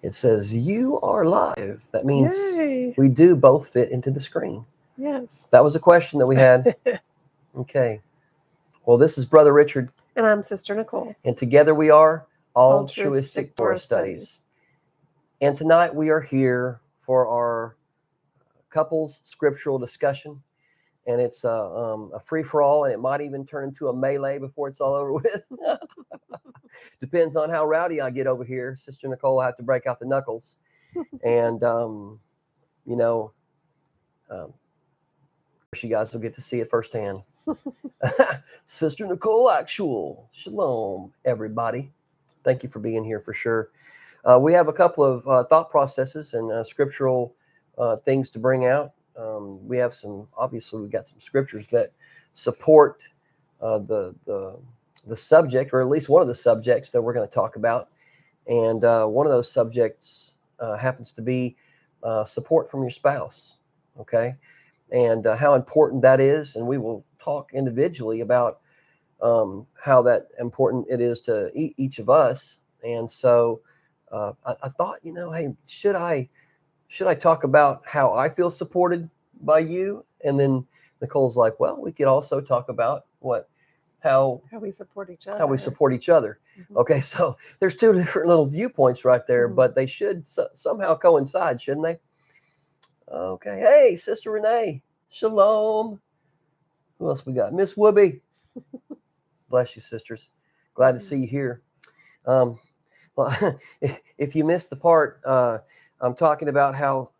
It says you are live. That means Yay. we do both fit into the screen. Yes. That was a question that we had. Okay. Well, this is Brother Richard. And I'm Sister Nicole. And together we are Altruistic Torah Studies. And tonight we are here for our couples scriptural discussion. And it's a free-for-all, and it might even turn into a melee before it's all over with. Depends on how rowdy I get over here. Sister Nicole will have to break out the knuckles. And, you know, you guys will get to see it firsthand. Sister Nicole Actual. Shalom, everybody. Thank you for being here for sure. We have a couple of thought processes and scriptural things to bring out. We have obviously we've got some scriptures that support the subject, or at least one of the subjects that we're going to talk about. And one of those subjects happens to be support from your spouse. Okay. And how important that is. And we will talk individually about how that important it is to each of us. And so I thought, hey, should I talk about how I feel supported by you? And then Nicole's like, well, we could also talk about how we support each other. Mm-hmm. Okay, so there's two different little viewpoints right there, but they should somehow coincide, shouldn't they? Okay. Hey, Sister Renee. Shalom. Who else we got? Miss Whoopi. Bless you, sisters. Glad to see you here. Well, if you missed the part, I'm talking about how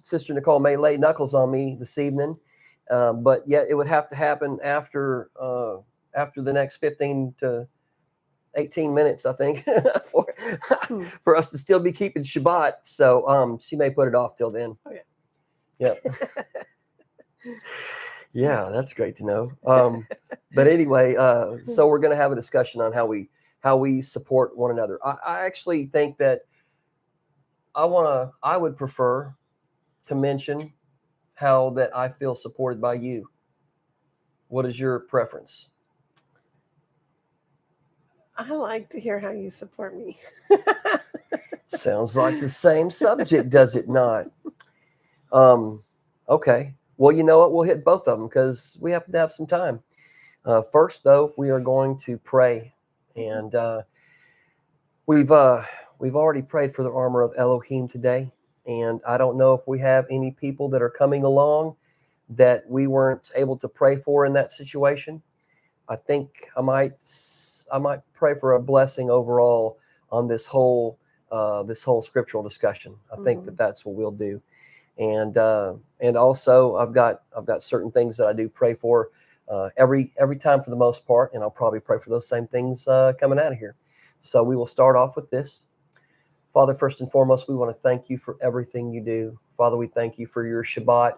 Sister Nicole may lay knuckles on me this evening, but yet it would have to happen after the next 15 to 18 minutes, I think, for us to still be keeping Shabbat. So she may put it off till then. Oh, yeah. Yeah. Yeah, that's great to know. But anyway, so we're going to have a discussion on how we support one another. I actually think that I would prefer to mention how that I feel supported by you. What is your preference? I like to hear how you support me. Sounds like the same subject, does it not? Okay. Well, you know what? We'll hit both of them because we happen to have some time. First, though, we are going to pray, and we've already prayed for the armor of Elohim today, and I don't know if we have any people that are coming along that we weren't able to pray for in that situation. I think I might pray for a blessing overall on this whole scriptural discussion. I think that's what we'll do. And also I've got certain things that I do pray for every time for the most part, and I'll probably pray for those same things coming out of here. So we will start off with this. Father, first and foremost, we want to thank you for everything you do. Father, we thank you for your Shabbat.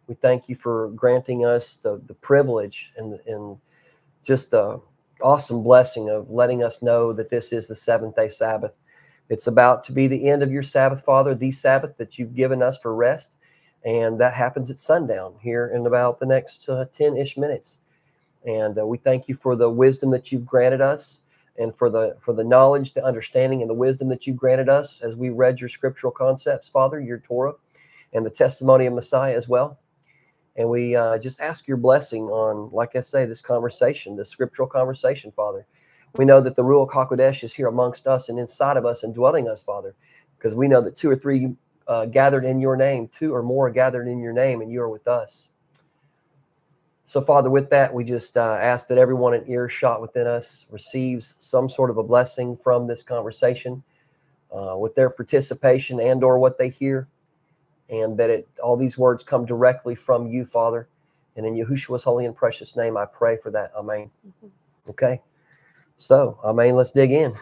We thank you for granting us the privilege and just the awesome blessing of letting us know that this is the seventh-day Sabbath. It's about to be the end of your Sabbath, Father, the Sabbath that you've given us for rest. And that happens at sundown here in about the next 10-ish minutes. And we thank you for the wisdom that you've granted us, and for the knowledge, the understanding, and the wisdom that you've granted us as we read your scriptural concepts, Father, your Torah, and the testimony of Messiah as well. And we just ask your blessing on, like I say, this conversation, this scriptural conversation, Father. We know that the Ruach HaKodesh is here amongst us and inside of us and dwelling us, Father, because we know that two or three gathered in your name, two or more gathered in your name, and you are with us. So, Father, with that, we just ask that everyone in earshot within us receives some sort of a blessing from this conversation with their participation and or what they hear, and that all these words come directly from you, Father. And in Yahushua's holy and precious name, I pray for that. Amen. Okay. So, amen, let's dig in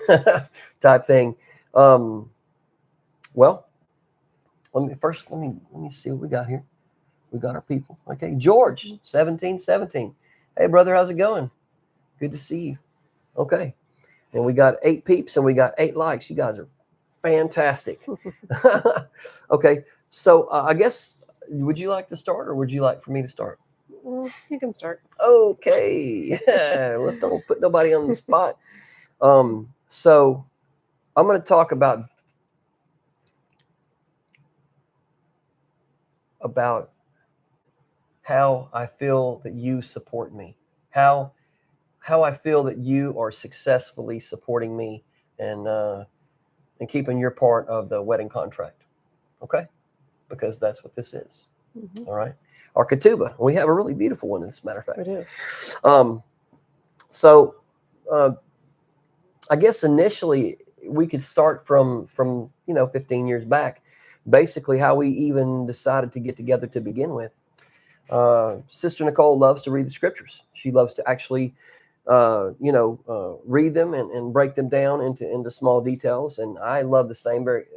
type thing. Well, let me see what we got here. We got our people. Okay, George, 1717. Hey, brother, how's it going? Good to see you. Okay. And we got 8 peeps and we got 8 likes. You guys are fantastic. Okay. So I guess, would you like to start, or would you like for me to start? You can start. Okay. Let's don't put nobody on the spot. So I'm going to talk about about how I feel that you support me, how I feel that you are successfully supporting me and keeping your part of the wedding contract. Okay, because that's what this is. Mm-hmm. All right, our ketubah. We have a really beautiful one, as a matter of fact. We do. So I guess initially we could start from 15 years back, basically how we even decided to get together to begin with. Sister Nicole loves to read the scriptures. She loves to actually read them and break them down into small details. And I love the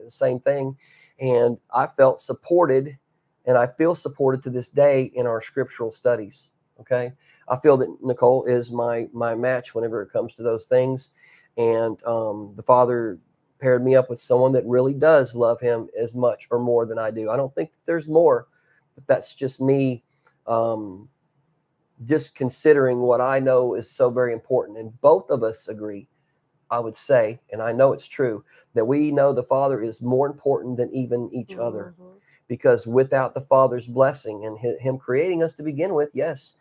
same thing. And I felt supported, and I feel supported to this day in our scriptural studies. Okay, I feel that Nicole is my match whenever it comes to those things. And the Father paired me up with someone that really does love Him as much or more than I do. I don't think that there's more, but that's just me. Just considering what I know is so very important. And both of us agree, I would say, and I know it's true, that we know the Father is more important than even each other. Because without the Father's blessing and Him creating us to begin with, yes,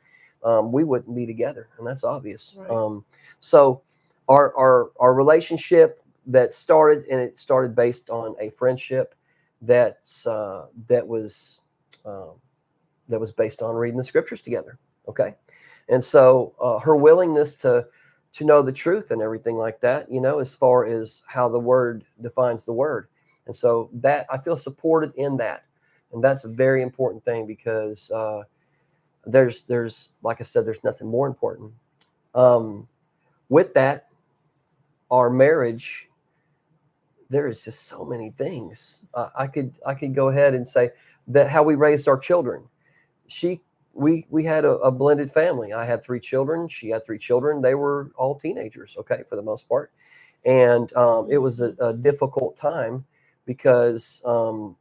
we wouldn't be together. And that's obvious. Right. So our relationship that started based on a friendship that was based on reading the scriptures together. Okay. And so her willingness to know the truth and everything like that, as far as how the word defines the word. And so that I feel supported in that. And that's a very important thing, because there's, like I said, there's nothing more important. With that, our marriage, there is just so many things. I could go ahead and say that how we raised our children. We had a blended family. I had 3 children. She had 3 children. They were all teenagers, okay, for the most part. And it was a difficult time, because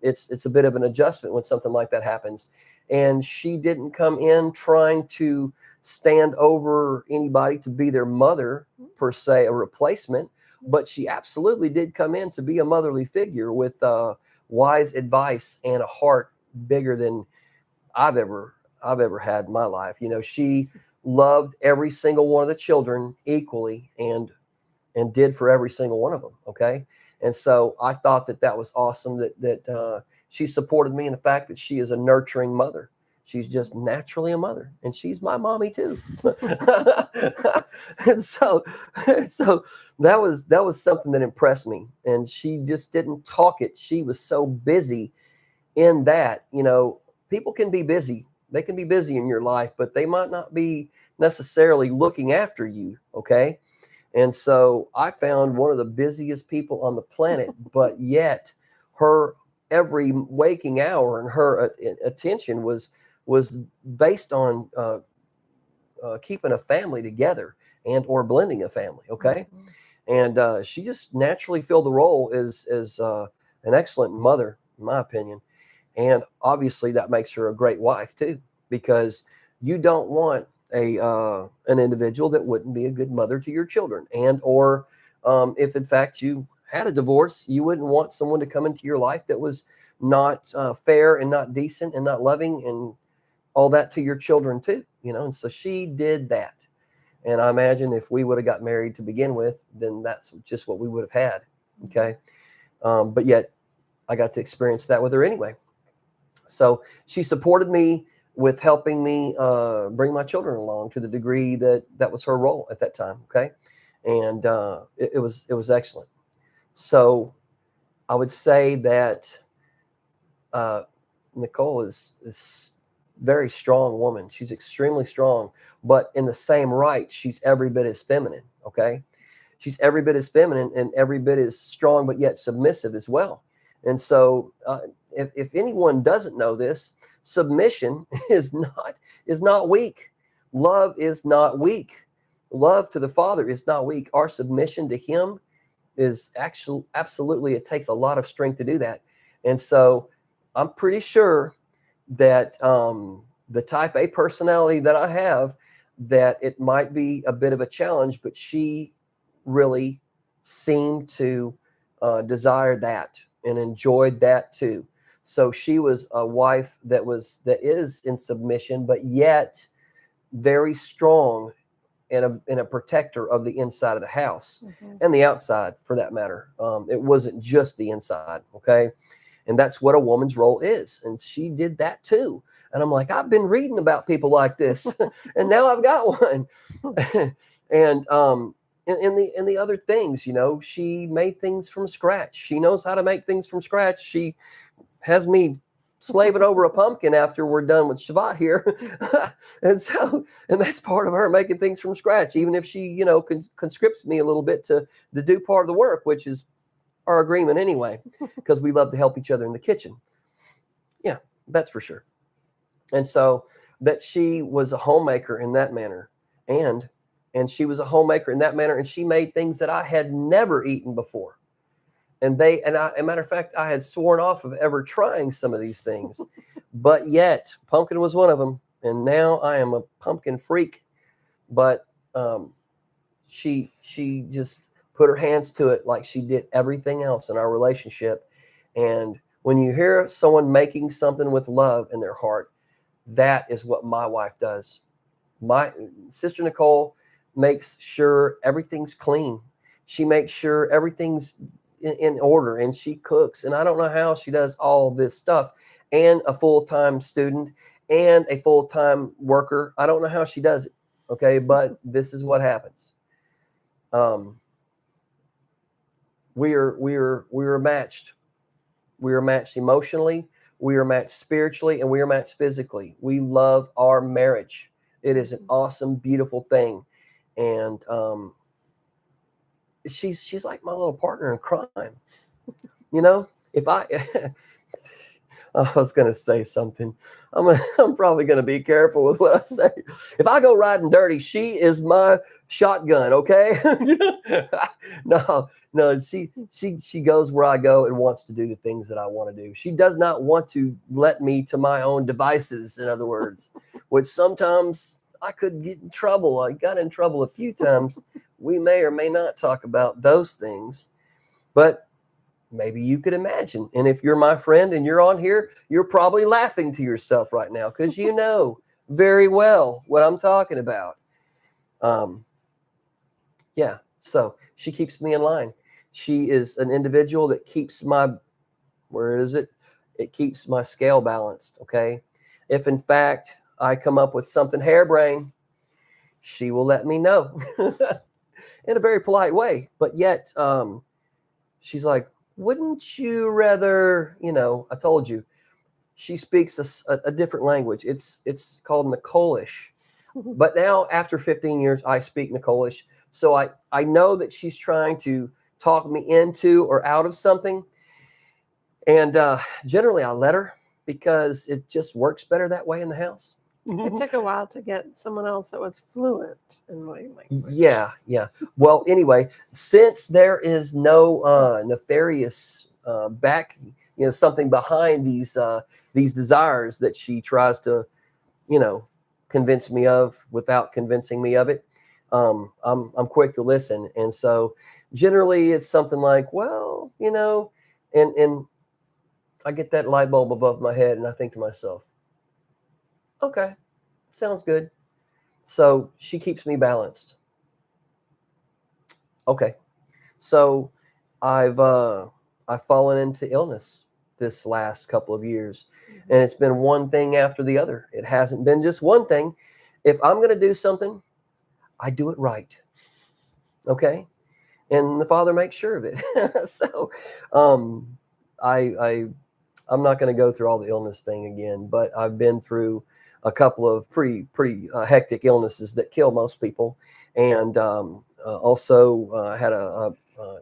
it's a bit of an adjustment when something like that happens. And she didn't come in trying to stand over anybody to be their mother, per se, a replacement, but she absolutely did come in to be a motherly figure with wise advice and a heart bigger than I've ever had in my life. She loved every single one of the children equally, and did for every single one of them. Okay. And so I thought that was awesome, that she supported me in the fact that she is a nurturing mother. She's just naturally a mother, and she's my mommy too. And so that was something that impressed me. And she just didn't talk it. She was so busy in that. People can be busy. They can be busy in your life, but they might not be necessarily looking after you. Okay. And so I found one of the busiest people on the planet, but yet her every waking hour and her attention was based on keeping a family together and or blending a family. Okay. And she just naturally filled the role as an excellent mother, in my opinion. And obviously that makes her a great wife too, because you don't want an individual that wouldn't be a good mother to your children. And or if in fact you had a divorce, you wouldn't want someone to come into your life that was not fair and not decent and not loving and all that to your children too. And so she did that. And I imagine if we would have got married to begin with, then that's just what we would have had. Okay. But yet I got to experience that with her anyway. So she supported me with helping me bring my children along to the degree that was her role at that time. Okay. And it was excellent. So I would say that Nicole is very strong woman. She's extremely strong, but in the same right, she's every bit as feminine. Okay. She's every bit as feminine and every bit as strong, but yet submissive as well. And so if anyone doesn't know this, submission is not weak. Love is not weak. Love to the Father is not weak. Our submission to Him is actually absolutely, it takes a lot of strength to do that. And so I'm pretty sure that the type A personality that I have, that it might be a bit of a challenge, but she really seemed to desire that and enjoyed that too. So she was a wife that is in submission, but yet very strong and a protector of the inside of the house and the outside, for that matter. It wasn't just the inside, okay? And that's what a woman's role is. And she did that too. And I'm like, I've been reading about people like this, and now I've got one. And the other things, she made things from scratch. She knows how to make things from scratch. She has me slaving over a pumpkin after we're done with Shabbat here. and that's part of her making things from scratch, even if she, conscripts me a little bit to do part of the work, which is our agreement anyway, because we love to help each other in the kitchen. Yeah, that's for sure. And so that she was a homemaker in that manner, and she was a homemaker in that manner, and she made things that I had never eaten before. And as a matter of fact, I had sworn off of ever trying some of these things, but yet pumpkin was one of them. And now I am a pumpkin freak. But she just put her hands to it like she did everything else in our relationship. And when you hear someone making something with love in their heart, that is what my wife does. My sister Nicole makes sure everything's clean. She makes sure everything's in order, and she cooks. And I don't know how she does all this stuff, and a full-time student and a full-time worker. I don't know how she does it. Okay. But this is what happens. We are matched. We are matched emotionally. We are matched spiritually, and we are matched physically. We love our marriage. It is an awesome, beautiful thing. And, she's like my little partner in crime. If I was going to say something, I'm probably going to be careful with what I say. If I go riding dirty, she is my shotgun. Okay. No, she goes where I go and wants to do the things that I want to do. She does not want to let me to my own devices, in other words, which sometimes I could get in trouble. I got in trouble a few times. We may or may not talk about those things, but maybe you could imagine. And if you're my friend and you're on here, you're probably laughing to yourself right now, because you know very well what I'm talking about. Yeah. So she keeps me in line. She is an individual that keeps it keeps my scale balanced. Okay. If in fact I come up with something harebrained, she will let me know in a very polite way. But yet, she's like, wouldn't you rather, I told you, she speaks a different language. It's called Nicolish. But now after 15 years, I speak Nicolish. So I know that she's trying to talk me into or out of something. And generally I let her, because it just works better that way in the house. It took a while to get someone else that was fluent in my language. Yeah. Well, anyway, since there is no nefarious something behind these desires that she tries to, convince me of without convincing me of it, I'm quick to listen. And so generally it's something like, well, and I get that light bulb above my head, and I think to myself, okay, sounds good. So she keeps me balanced. Okay. So I've fallen into illness this last couple of years, and it's been one thing after the other. It hasn't been just one thing. If I'm going to do something, I do it right. Okay. And the Father makes sure of it. So, I'm not going to go through all the illness thing again, but I've been through a couple of pretty hectic illnesses that kill most people. And also had a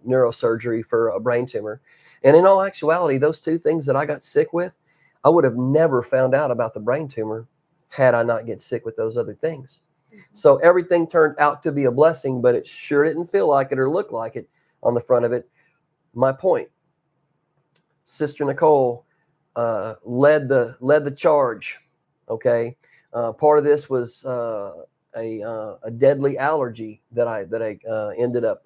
neurosurgery for a brain tumor. And in all actuality, those two things that I got sick with, I would have never found out about the brain tumor had I not get sick with those other things. So everything turned out to be a blessing, but it sure didn't feel like it or look like it on the front of it. My point, Sister Nicole led the charge. Okay. Part of this was a deadly allergy that I ended up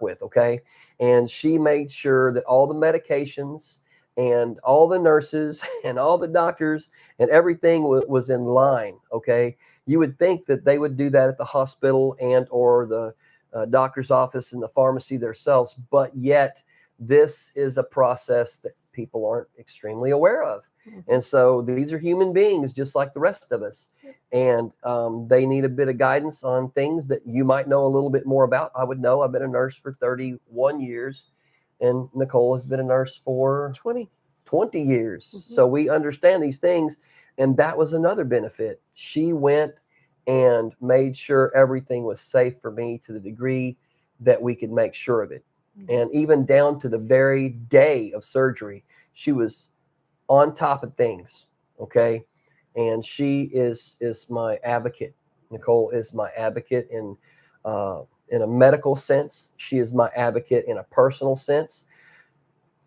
with. Okay. And she made sure that all the medications and all the nurses and all the doctors and everything was in line. Okay. You would think that they would do that at the hospital and or the doctor's office and the pharmacy themselves, but yet this is a process that people aren't extremely aware of. And so these are human beings just like the rest of us. And they need a bit of guidance on things that you might know a little bit more about. I would know. I've been a nurse for 31 years, and Nicole has been a nurse for 20 years. So we understand these things. And that was another benefit. She went and made sure everything was safe for me to the degree that we could make sure of it. And even down to the very day of surgery, she was on top of things. Okay. And she is my advocate. Nicole is my advocate in a medical sense. She is my advocate in a personal sense.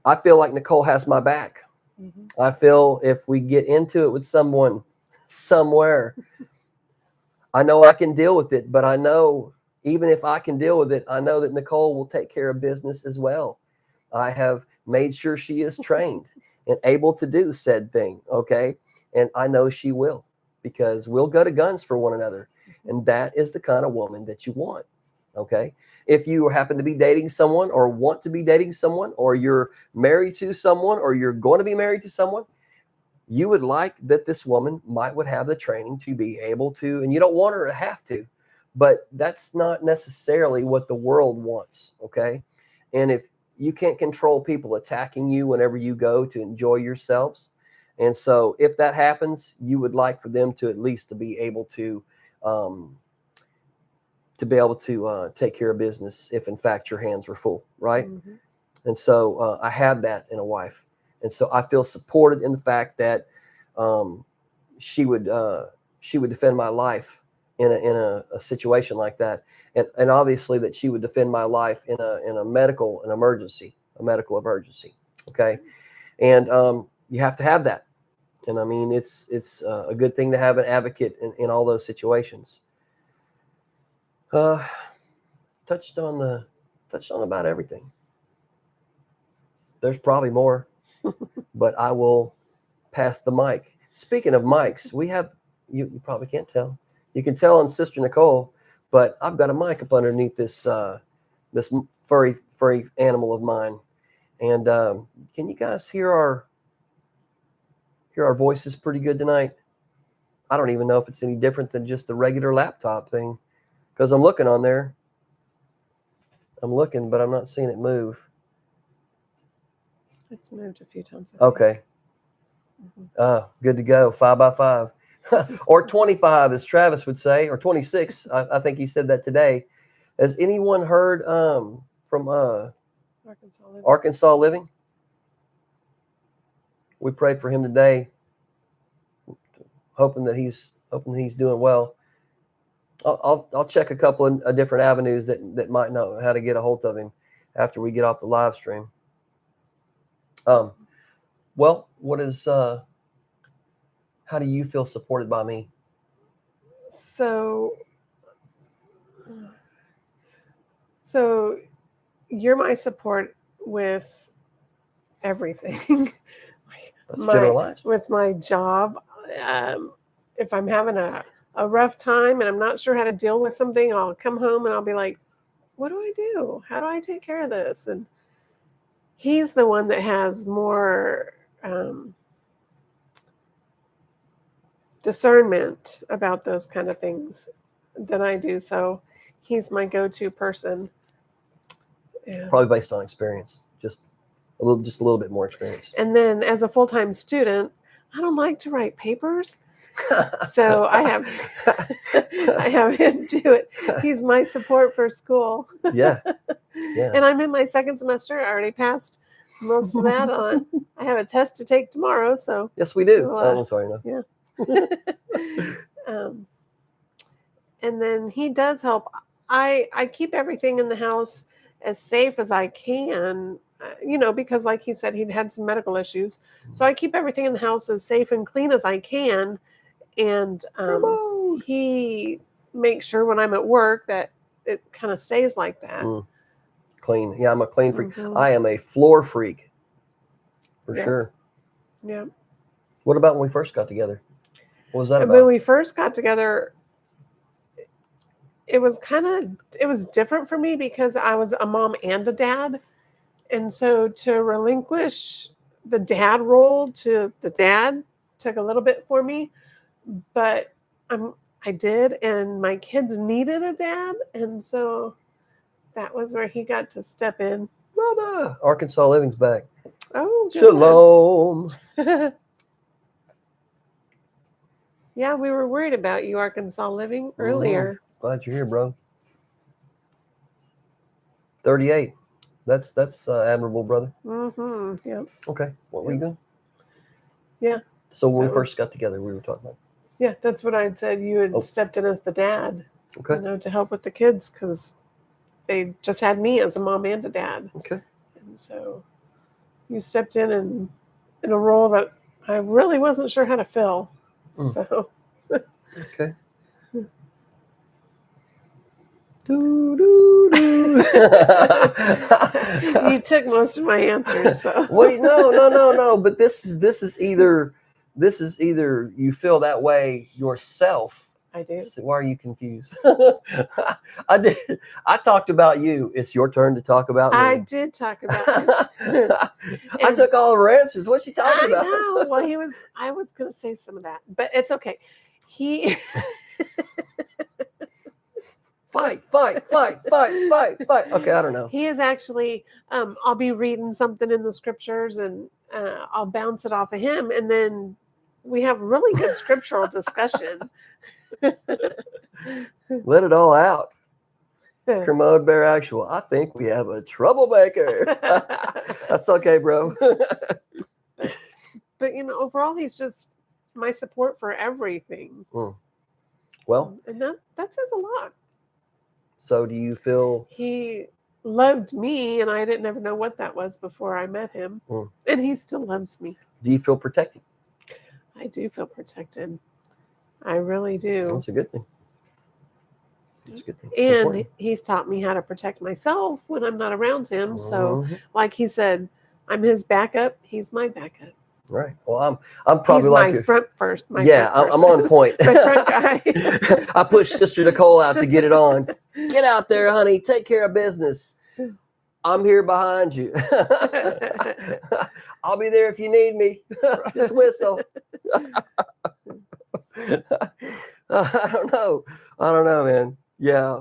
I feel like Nicole has my back. I feel if we get into it with someone somewhere, I know I can deal with it, but I know even if I can deal with it, I know that Nicole will take care of business as well. I have made sure she is trained and able to do said thing. Okay. And I know she will, because we'll go to guns for one another. And that is the kind of woman that you want. Okay. If you happen to be dating someone or want to be dating someone, or you're married to someone, or you're going to be married to someone, you would like that this woman would have the training to be able to, and you don't want her to have to, but that's not necessarily what the world wants. Okay. And if you can't control people attacking you whenever you go to enjoy yourselves. And so if that happens, you would like for them to at least to be able to take care of business if in fact your hands were full. Right. And so I have that in a wife. And so I feel supported in the fact that she would defend my life in a situation like that, and obviously that she would defend my life in a medical emergency. Okay, and you have to have that, and I mean it's a good thing to have an advocate in all those situations. Touched on about everything. There's probably more. But I will pass the mic. Speaking of mics, we have, you probably can't tell. You can tell on Sister Nicole, but I've got a mic up underneath this this furry animal of mine. And can you guys hear our voices pretty good tonight? I don't even know if it's any different than just the regular laptop thing, because I'm looking on there. I'm looking, but I'm not seeing it move. It's moved a few times. Okay. Good to go. 5x5 or 25, as Travis would say, or 26. I think he said that today. Has anyone heard from Arkansas Living? We prayed for him today, hoping that he's doing well. I'll check a couple of different avenues that might know how to get a hold of him after we get off the live stream. Well, what is how do you feel supported by me? So you're my support with everything. That's generalized. With my job. If I'm having a rough time and I'm not sure how to deal with something, I'll come home and I'll be like, what do I do? How do I take care of this? And he's the one that has more discernment about those kind of things than I do. So he's my go-to person. Yeah. Probably based on experience, just a little bit more experience. And then as a full-time student, I don't like to write papers. So I have him do it. He's my support for school. Yeah. And I'm in my second semester. I already passed most of that on. I have a test to take tomorrow. So yes, we do. I'm sorry, no. Yeah. And then he does help. I keep everything in the house as safe as I can, because like he said, he'd had some medical issues. So I keep everything in the house as safe and clean as I can. And he makes sure when I'm at work that it kind of stays like that. Clean. Yeah, I'm a clean freak. I am a floor freak. for Yep. sure. Yeah. What about when we first got together? What was that When about? we first got together, it was different for me because I was a mom and a dad. And so to relinquish the dad role to the dad took a little bit for me, but I did, and my kids needed a dad, and so that was where he got to step in. Brother, Arkansas Living's back. Oh, good. Shalom. Yeah, we were worried about you, Arkansas Living, earlier. Glad you're here, bro. 38. That's admirable, brother. Mm-hmm. Yeah. Okay. What were you doing? Yeah. So when we first got together, we were talking about. Yeah, that's what I'd said. You had stepped in as the dad, Okay. to help with the kids because they just had me as a mom and a dad. Okay. And so you stepped in a role that I really wasn't sure how to fill. So. Okay. You took most of my answers. So. Wait, no. But this is either you feel that way yourself. I do. So why are you confused? I did. I talked about you. It's your turn to talk about me. I did talk about you. I took all of her answers. What's she talking about? I know. Well, I was going to say some of that, but it's okay. He. Fight. Okay, I don't know. He is actually, I'll be reading something in the scriptures and I'll bounce it off of him. And then we have really good scriptural discussion. Let it all out. Kermode Bear Actual. I think we have a troublemaker. That's okay, bro. But overall, he's just my support for everything. Well, and that says a lot. So do you feel he loved me, and I didn't ever know what that was before I met him, and he still loves me. Do you feel protected? I do feel protected. I really do. That's a good thing. It's a good thing. And he's taught me how to protect myself when I'm not around him. So, like he said, I'm his backup. He's my backup. Right. Well, I'm probably he's like my front first. I'm on point. My front guy. I pushed Sister Nicole out to get it on. Get out there, honey. Take care of business. I'm here behind you. I'll be there if you need me. Just whistle. I don't know, man. Yeah.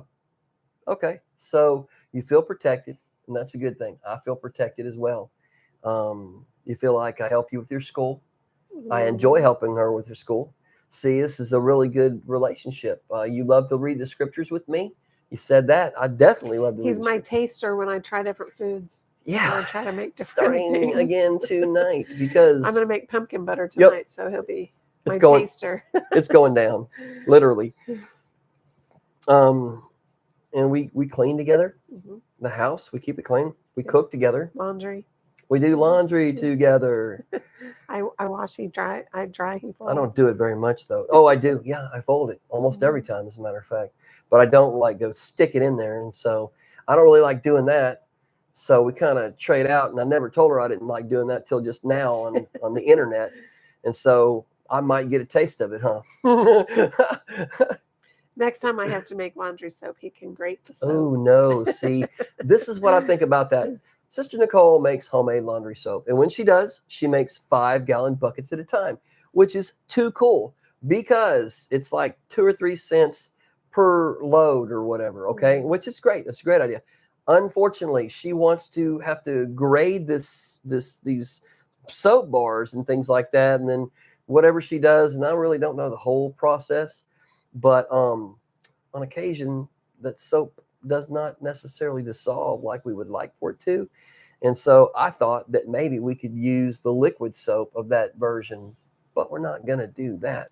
Okay. So you feel protected, and that's a good thing. I feel protected as well. You feel like I help you with your school. I enjoy helping her with her school. See, this is a really good relationship. You love to read the scriptures with me. You said that. I definitely love to read. He's my taster when I try different foods. Yeah. I try to make different starting things. again tonight because I'm going to make pumpkin butter tonight, so he'll be my taster. It's going down, literally. And we clean together. The house, we keep it clean. We cook together. Laundry. We do laundry together. I wash, he dry. I dry, he folds. I don't do it very much though. Oh, I do. Yeah, I fold it almost every time, as a matter of fact. But I don't like go stick it in there, and so I don't really like doing that. So we kind of trade out, and I never told her I didn't like doing that till just now on the internet, and so I might get a taste of it, huh? Next time I have to make laundry soap, he can grate the soap. Oh no! See, this is what I think about that. Sister Nicole makes homemade laundry soap. And when she does, she makes 5-gallon buckets at a time, which is too cool because it's like 2 or 3 cents per load or whatever. Okay. Which is great. That's a great idea. Unfortunately, she wants to have to grade these soap bars and things like that. And then whatever she does, and I really don't know the whole process, but on occasion that soap does not necessarily dissolve like we would like for it to. And so I thought that maybe we could use the liquid soap of that version, but we're not going to do that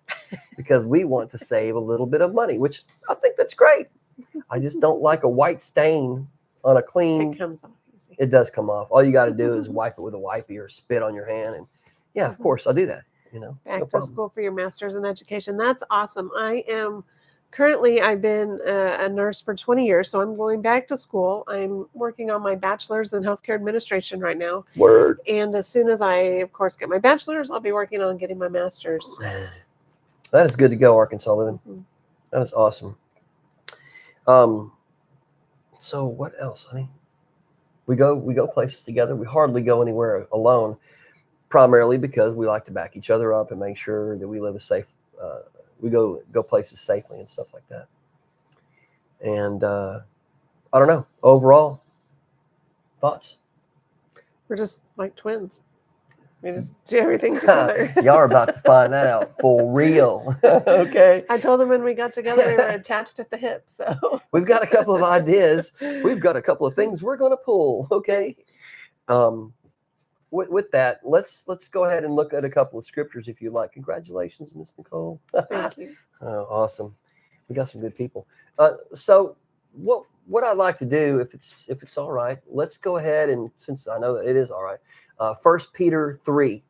because we want to save a little bit of money, which I think that's great. I just don't like a white stain on a clean. It comes off easy. It does come off. All you got to do is wipe it with a wipey or spit on your hand. And yeah, of course, I'll do that. Back to school for your master's in education. That's awesome. I am Currently, I've been a nurse for 20 years, so I'm going back to school. I'm working on my bachelor's in healthcare administration right now. Word. And as soon as I, of course, get my bachelor's, I'll be working on getting my master's. That is good to go, Arkansas living. Mhm. That is awesome. So what else, honey? We go places together. We hardly go anywhere alone, primarily because we like to back each other up and make sure that we live a safe. We go places safely and stuff like that. And I don't know. Overall, thoughts? We're just like twins. We just do everything together. Y'all are about to find that out for real. Okay. I told them when we got together we were attached at the hip. So we've got a couple of ideas. We've got a couple of things we're going to pull. Okay. With that, let's go ahead and look at a couple of scriptures if you like. Congratulations, Miss Nicole. Thank you. Oh, awesome. We got some good people. So what I'd like to do, if it's all right, let's go ahead and, since I know that it is all right, 1 Peter 3.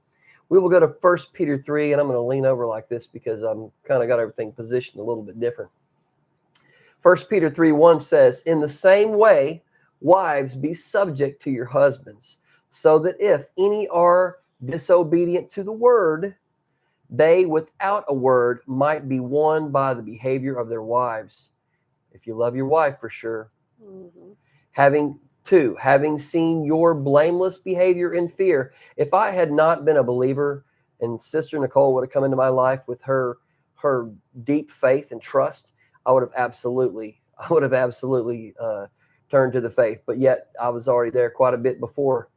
We will go to 1 Peter 3, and I'm going to lean over like this because I'm kind of got everything positioned a little bit different. 1 Peter 3:1 says, "In the same way, wives, be subject to your husbands, so that if any are disobedient to the word, they without a word might be won by the behavior of their wives." If you love your wife, for sure. Mm-hmm. Having seen your blameless behavior in fear. If I had not been a believer and Sister Nicole would have come into my life with her deep faith and trust, I would have absolutely turned to the faith. But yet I was already there quite a bit before.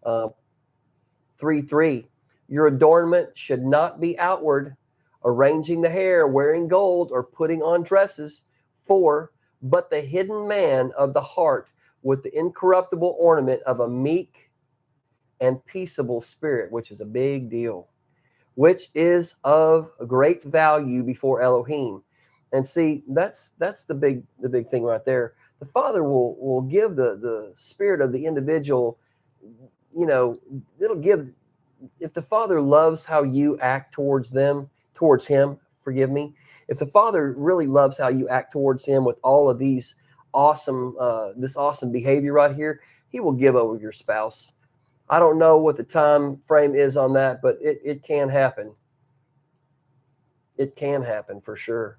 3:3, your adornment should not be outward, arranging the hair, wearing gold, or putting on dresses. 4, but the hidden man of the heart, with the incorruptible ornament of a meek and peaceable spirit, which is a big deal, which is of great value before Elohim. And see, that's the big thing right there. The Father will give the spirit of the individual, it'll give, if the Father loves how you act towards him, forgive me, if the Father really loves how you act towards him with all of these this awesome behavior right here, he will give over your spouse. I don't know what the time frame is on that, but it can happen. It can happen for sure.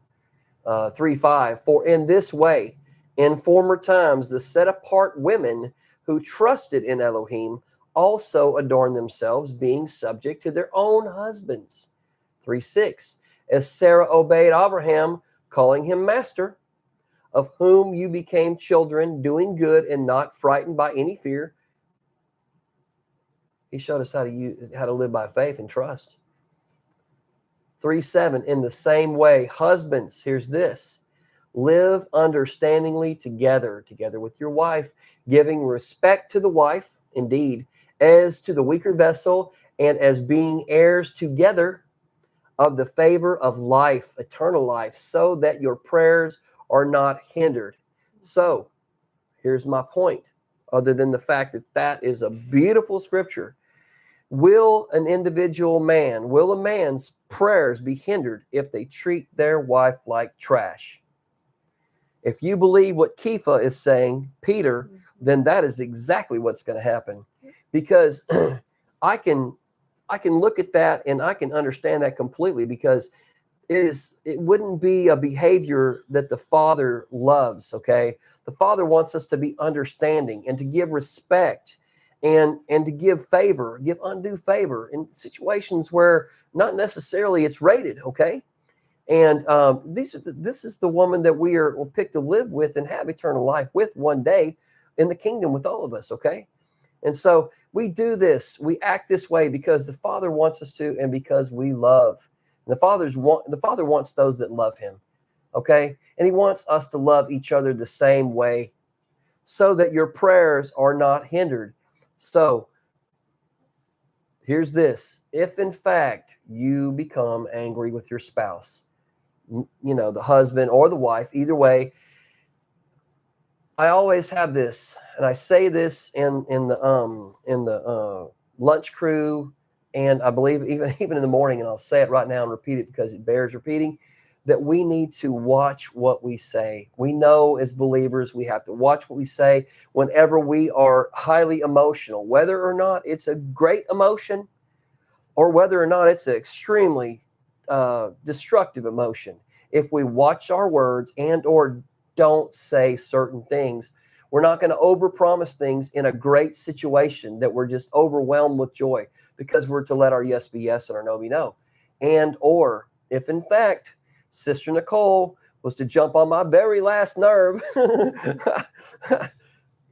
3:5, for in this way, in former times, the set apart women who trusted in Elohim also adorned themselves, being subject to their own husbands. 3:6, as Sarah obeyed Abraham, calling him master, of whom you became children, doing good and not frightened by any fear. He showed us how to live by faith and trust. 3:7, in the same way, husbands, here's this, live understandingly together with your wife, giving respect to the wife, indeed, as to the weaker vessel, and as being heirs together of the favor of life, eternal life, so that your prayers are not hindered. So here's my point, other than the fact that is a beautiful scripture. Will a man's prayers be hindered if they treat their wife like trash? If you believe what Kepha is saying, Peter, then that is exactly what's going to happen. Because I can look at that and I can understand that completely, because it wouldn't be a behavior that the Father loves, okay? The Father wants us to be understanding and to give respect and to give undue favor in situations where not necessarily it's rated, okay? And this is the woman that we're picked to live with and have eternal life with one day in the kingdom with all of us, okay? And so we do this, we act this way because the Father wants us to, and because we love. The Father wants those that love him, okay? And he wants us to love each other the same way, so that your prayers are not hindered. So here's this: if in fact you become angry with your spouse, the husband or the wife, either way, I always have this, and I say this in the lunch crew, and I believe even in the morning, and I'll say it right now and repeat it because it bears repeating. that we need to watch what we say. We know as believers we have to watch what we say whenever we are highly emotional, whether or not it's a great emotion or whether or not it's an extremely destructive emotion. If we watch our words and or don't say certain things, we're not going to overpromise things in a great situation that we're just overwhelmed with joy, because we're to let our yes be yes and our no be no. And or if in fact Sister Nicole was to jump on my very last nerve,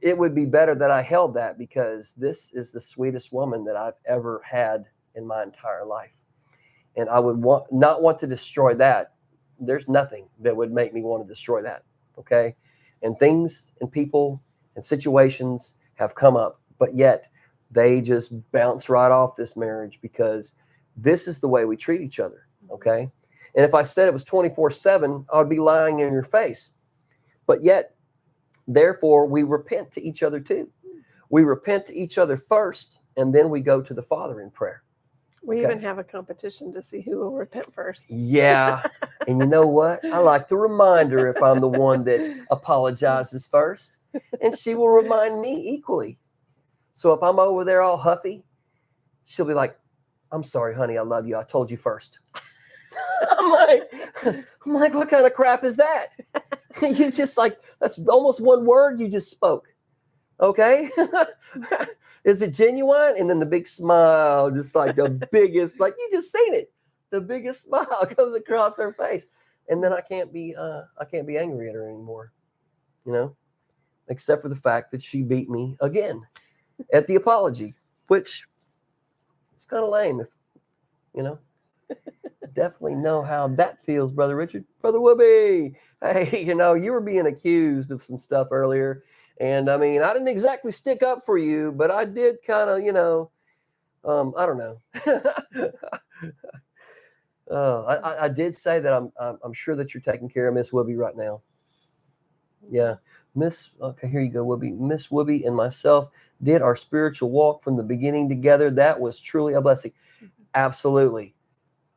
it would be better that I held that, because this is the sweetest woman that I've ever had in my entire life. And I would not want to destroy that. There's nothing that would make me want to destroy that. Okay. And things and people and situations have come up, but yet they just bounce right off this marriage, because this is the way we treat each other. Okay. And if I said it was 24/7, I would be lying in your face. But yet, therefore, we repent to each other too. We repent to each other first, and then we go to the Father in prayer. We Okay. even have a competition to see who will repent first. Yeah. And you know what? I like to remind her if I'm the one that apologizes first, and she will remind me equally. So if I'm over there all huffy, she'll be like, "I'm sorry, honey. I love you. I told you first." I'm like, what kind of crap is that? It's just like, that's almost one word you just spoke. Okay. Is it genuine? And then the big smile, just like the biggest, like you just seen it. The biggest smile comes across her face. And then I can't be angry at her anymore, except for the fact that she beat me again at the apology, which it's kind of lame if, definitely know how that feels, Brother Richard. Brother Whoopi, hey, you were being accused of some stuff earlier. And I mean, I didn't exactly stick up for you, but I did kind of, I don't know. I did say that I'm sure that you're taking care of Miss Whoopi right now. Yeah. Okay, here you go, Whoopi. Miss Whoopi and myself did our spiritual walk from the beginning together. That was truly a blessing. Absolutely.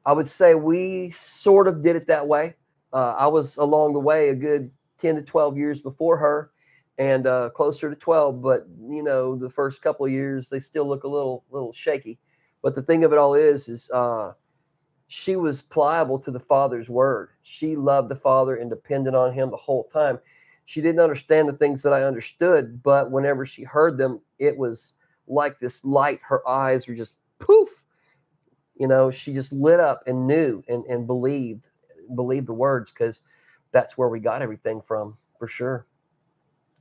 I would say we sort of did it that way. I was along the way a good 10 to 12 years before her, and closer to 12. But, the first couple of years, they still look a little shaky. But the thing of it all is she was pliable to the Father's word. She loved the Father and depended on him the whole time. She didn't understand the things that I understood, but whenever she heard them, it was like this light. Her eyes were just poof. She just lit up and knew and believed the words, because that's where we got everything from, for sure.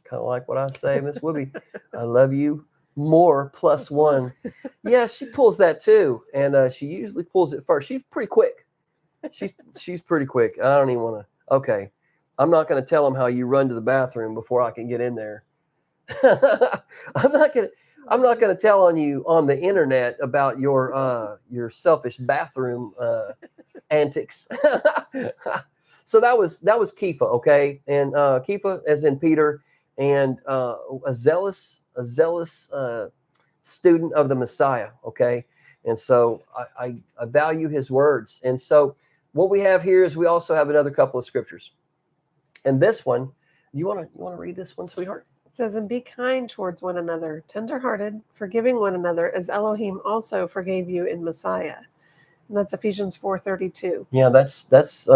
Kind of like what I say, Miss Whoopi, I love you more plus one. Yeah, she pulls that too, and she usually pulls it first. She's pretty quick. She's pretty quick. I don't even want to. Okay, I'm not going to tell them how you run to the bathroom before I can get in there. I'm not going to tell on you on the internet about your selfish bathroom antics. So that was Kepha, okay, and Kepha as in Peter, and a zealous student of the Messiah, okay, and so I value his words. And so what we have here is we also have another couple of scriptures, and this one, you want to read this one, sweetheart? It says, "And be kind towards one another, tenderhearted, forgiving one another, as Elohim also forgave you in Messiah." And that's Ephesians 4:32. Yeah, that's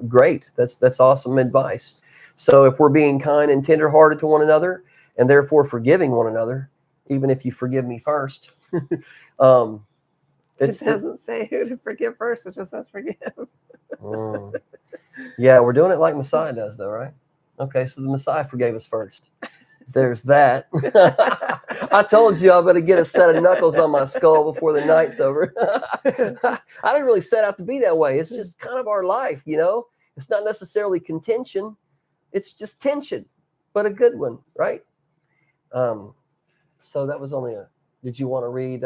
great. That's awesome advice. So if we're being kind and tenderhearted to one another, and therefore forgiving one another, even if you forgive me first, It doesn't say who to forgive first. It just says forgive. Yeah, we're doing it like Messiah does, though, right? Okay, so the Messiah forgave us first. There's that. I told you I better get a set of knuckles on my skull before the night's over. I didn't really set out to be that way. It's just kind of our life, It's not necessarily contention. It's just tension, but a good one, right? So that was only did you want to read?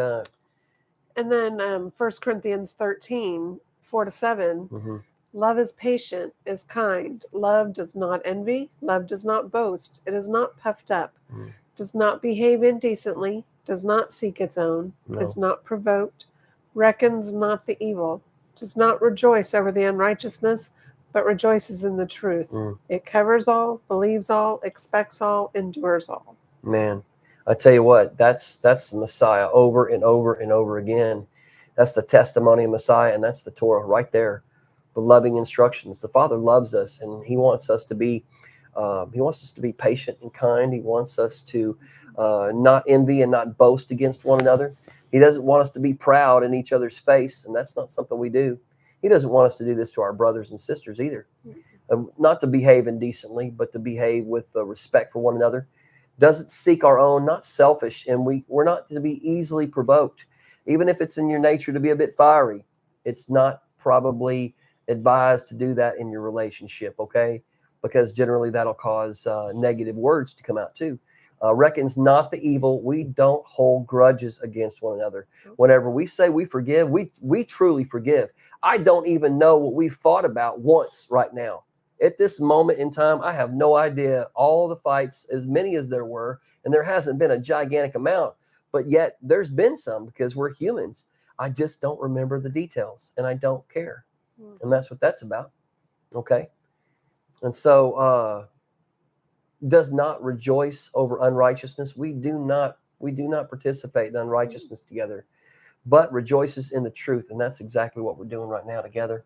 And then 1 Corinthians 13, 4-7. Mm-hmm. Love is patient, is kind. Love does not envy. Love does not boast. It is not puffed up. Does not behave indecently. Does not seek its own. No. Is not provoked. Reckons not the evil. Does not rejoice over the unrighteousness, but rejoices in the truth. It covers all, believes all, expects all, endures all. Man, I tell you what, that's the Messiah over and over and over again. That's the testimony of Messiah, and that's the Torah right there. The loving instructions. The Father loves us, and He wants us to be patient and kind. He wants us to not envy and not boast against one another. He doesn't want us to be proud in each other's face, and that's not something we do. He doesn't want us to do this to our brothers and sisters either. Not to behave indecently, but to behave with respect for one another. Doesn't seek our own, not selfish, and we're not to be easily provoked. Even if it's in your nature to be a bit fiery, it's not probably advised to do that in your relationship, okay? Because generally that'll cause negative words to come out too. Reckons not the evil. We don't hold grudges against one another. Whenever we say we forgive, we truly forgive. I don't even know what we fought about once right now. At this moment in time, I have no idea all the fights, as many as there were, and there hasn't been a gigantic amount, but yet there's been some because we're humans. I just don't remember the details, and I don't care. And that's what that's about. Okay. And so, does not rejoice over unrighteousness. We do not participate in unrighteousness together, but rejoices in the truth. And that's exactly what we're doing right now together.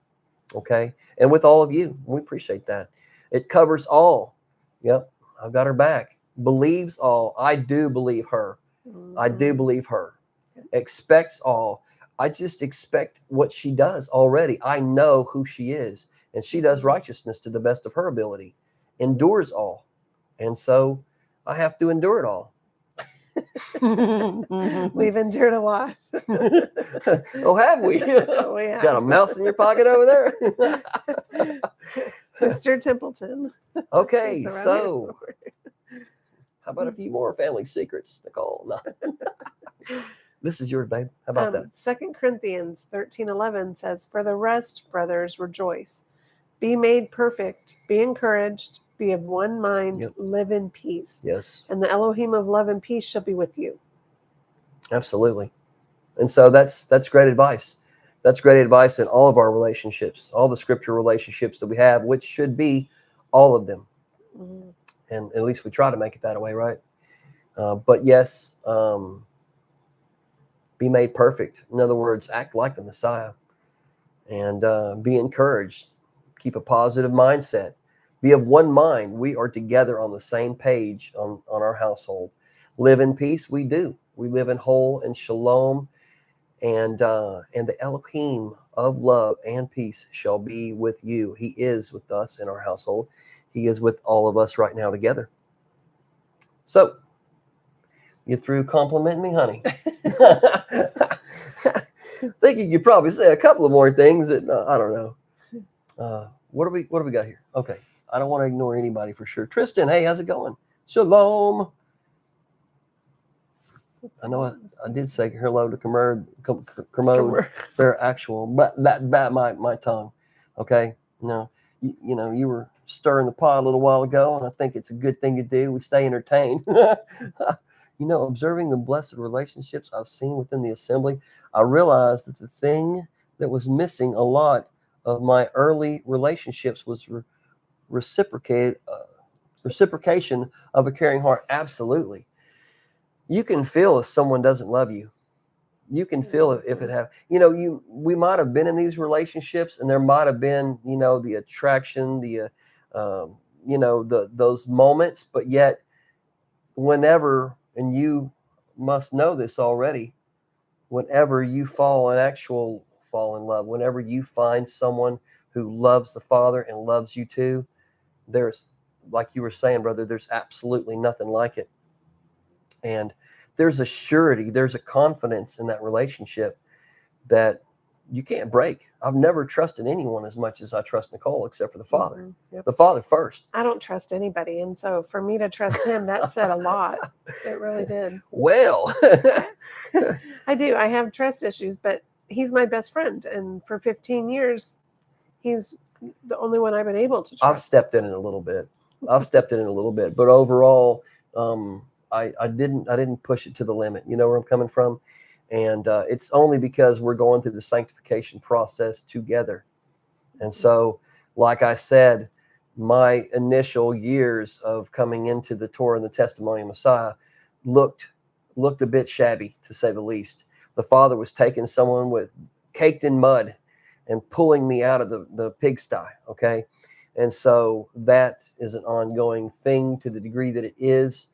Okay. And with all of you, we appreciate that. It covers all. Yep. I've got her back. Believes all. I do believe her. I do believe her. Expects all. I just expect what she does already. I know who she is, and she does righteousness to the best of her ability. Endures all. And so I have to endure it all. We've endured a lot. Oh, have we? We have. Got a mouse in your pocket over there? Mr. Templeton. Okay, so how about a few more family secrets, Nicole? No. This is yours, babe. How about that? 2 Corinthians 13:11 says, "For the rest, brothers, rejoice. Be made perfect. Be encouraged. Be of one mind. Live in peace. Yes. And the Elohim of love and peace shall be with you." Absolutely. And so that's great advice. That's great advice in all of our relationships, all the scripture relationships that we have, which should be all of them. And at least we try to make it that way, right? But yes, be made perfect. In other words, act like the Messiah, and be encouraged. Keep a positive mindset. Be of one mind. We are together on the same page on our household. Live in peace. We do. We live in whole and shalom, and the Elohim of love and peace shall be with you. He is with us in our household. He is with all of us right now together. So, you through complimenting me, honey? Thinking you probably say a couple of more things that I don't know. What do we got here? Okay, I don't want to ignore anybody for sure. Tristan, hey, how's it going? Shalom. I know I did say hello to Kermode, very actual, but that my tongue. Okay, no, you know, you were stirring the pot a little while ago, and I think it's a good thing to do. We stay entertained. You know, observing the blessed relationships I've seen within the assembly, I realized that the thing that was missing a lot of my early relationships was reciprocation of a caring heart. Absolutely. You can feel if someone doesn't love you. You can feel if it have, we might have been in these relationships, and there might have been, the attraction, those moments, but yet whenever, and you must know this already, whenever you fall in love, whenever you find someone who loves the Father and loves you too, there's, like you were saying, brother, there's absolutely nothing like it. And there's a surety, there's a confidence in that relationship that you can't break. I've never trusted anyone as much as I trust Nicole, except for the Father. Mm-hmm. Yep. The Father first. I don't trust anybody. And so for me to trust him, that said a lot. It really did. Well, I do. I have trust issues, but he's my best friend. And for 15 years, he's the only one I've been able to trust. I've stepped in it a little bit. But overall, I didn't push it to the limit. You know where I'm coming from? And it's only because we're going through the sanctification process together. And so like I said, my initial years of coming into the Torah and the testimony of Messiah looked a bit shabby, to say the least. The Father was taking someone with caked in mud and pulling me out of the pigsty. Okay. And so that is an ongoing thing to the degree that it is.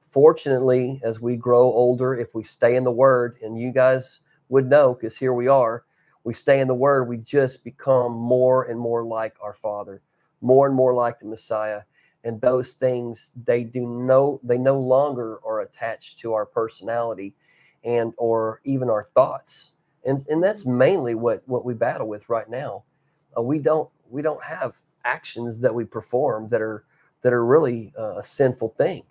Fortunately, as we grow older, if we stay in the Word, and you guys would know because here we are, we stay in the Word, we just become more and more like our Father, more and more like the Messiah. And those things, they no longer are attached to our personality and or even our thoughts. And that's mainly what we battle with right now. We don't have actions that we perform that are really a sinful thing.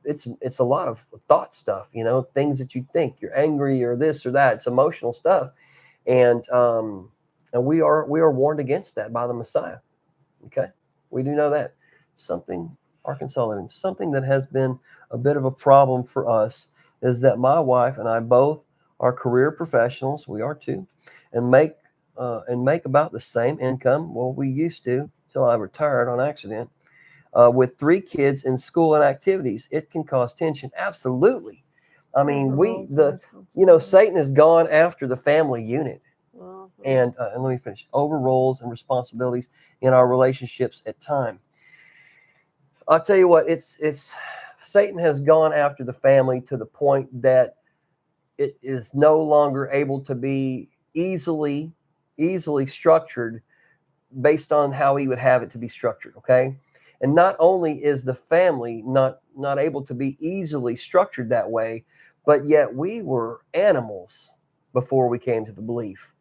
It's a lot of thought stuff, things that you think. You're angry or this or that. It's emotional stuff, and we are warned against that by the Messiah. Okay, we do know that. Something, Arkansas living, something that has been a bit of a problem for us is that my wife and I both are career professionals. We are too, and make about the same income. Well, we used to till I retired on accident. With 3 kids in school and activities, it can cause tension. Absolutely. I mean, Satan has gone after the family unit. And let me finish. Over roles and responsibilities in our relationships at time. I'll tell you what, it's Satan has gone after the family to the point that it is no longer able to be easily structured based on how he would have it to be structured. Okay. And not only is the family not able to be easily structured that way, but yet we were animals before we came to the belief.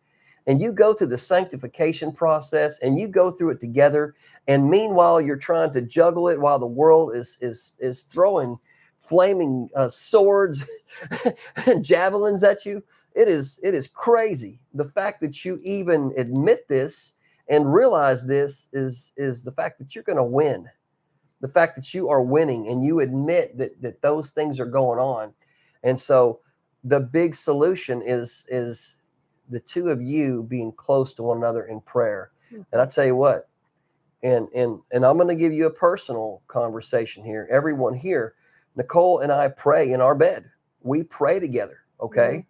And you go through the sanctification process and you go through it together. And meanwhile, you're trying to juggle it while the world is throwing flaming swords and javelins at you. It is crazy. The fact that you even admit this and realize this is the fact that you're going to win. The fact that you are winning and you admit that those things are going on. And so the big solution is the two of you being close to one another in prayer. And I tell you what, and I'm going to give you a personal conversation here. Everyone here, Nicole and I pray in our bed. We pray together. Okay.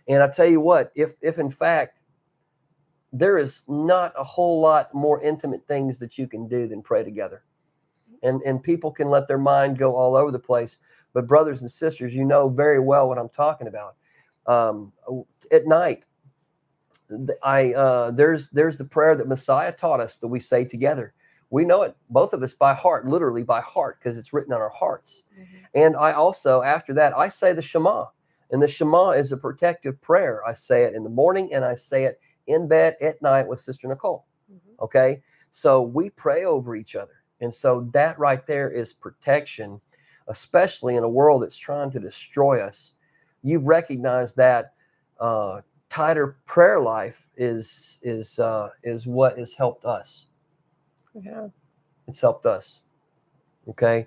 And I tell you what, if in fact there is not a whole lot more intimate things that you can do than pray together. And people can let their mind go all over the place. But brothers and sisters, you know very well what I'm talking about. At night, there's the prayer that Messiah taught us that we say together. We know it, both of us by heart, literally by heart, because it's written on our hearts. And I also, after that, I say the Shema. And the Shema is a protective prayer. I say it in the morning and I say it in bed at night with Sister Nicole. Okay. So we pray over each other. And so that right there is protection, especially in a world that's trying to destroy us. You've recognized that tighter prayer life is what has helped us. Yeah. It's helped us. Okay.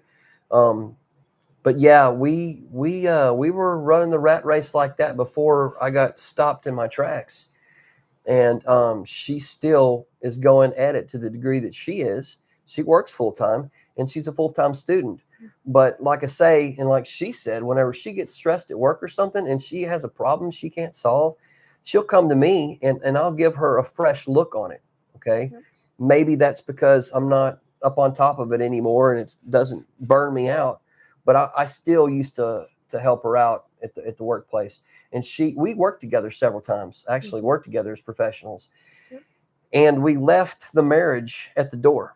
But yeah, we were running the rat race like that before I got stopped in my tracks. And she still is going at it to the degree that she is. She works full time and she's a full-time student. But like I say, and like she said, whenever she gets stressed at work or something and she has a problem she can't solve, she'll come to me and I'll give her a fresh look on it. Okay. Maybe that's because I'm not up on top of it anymore and it doesn't burn me out. But I still used to help her out at the workplace. And we worked together several times, actually worked together as professionals. And we left the marriage at the door,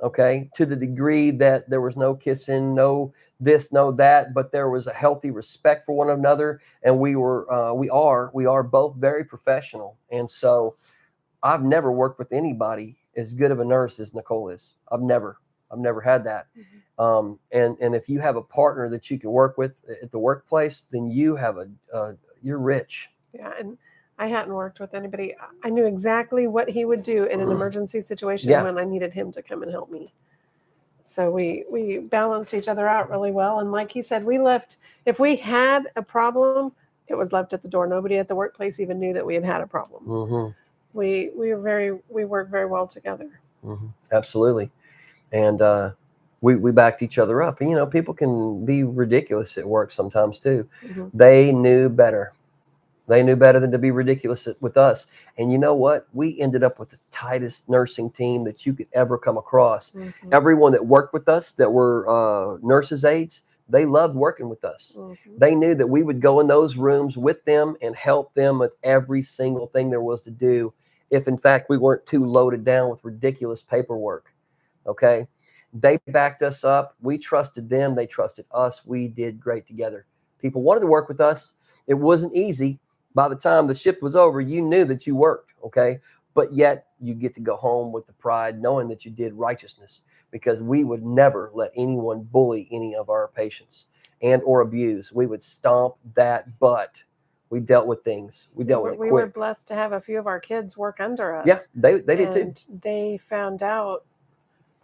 okay, to the degree that there was no kissing, no this, no that, but there was a healthy respect for one another. And we are both very professional. And so I've never worked with anybody as good of a nurse as Nicole is. I've never had that. And if you have a partner that you can work with at the workplace, then you're rich. Yeah. And I hadn't worked with anybody. I knew exactly what he would do in an emergency situation when I needed him to come and help me. So we balanced each other out really well. And like he said, if we had a problem, it was left at the door. Nobody at the workplace even knew that we had a problem. we work very well together. Absolutely. And we backed each other up. And, you know, people can be ridiculous at work sometimes too. They knew better. They knew better than to be ridiculous with us. And you know what? We ended up with the tightest nursing team that you could ever come across. Everyone that worked with us that were nurses' aides, they loved working with us. They knew that we would go in those rooms with them and help them with every single thing there was to do, if in fact we weren't too loaded down with ridiculous paperwork. Okay? They backed us up. We trusted them. They trusted us. We did great together. People wanted to work with us. It wasn't easy. By the time the shift was over, you knew that you worked, okay? But yet you get to go home with the pride knowing that you did righteousness, because we would never let anyone bully any of our patients and or abuse. We would stomp that butt. We dealt with things. We dealt with it quick. We were blessed to have a few of our kids work under us. Yeah, they did too. They found out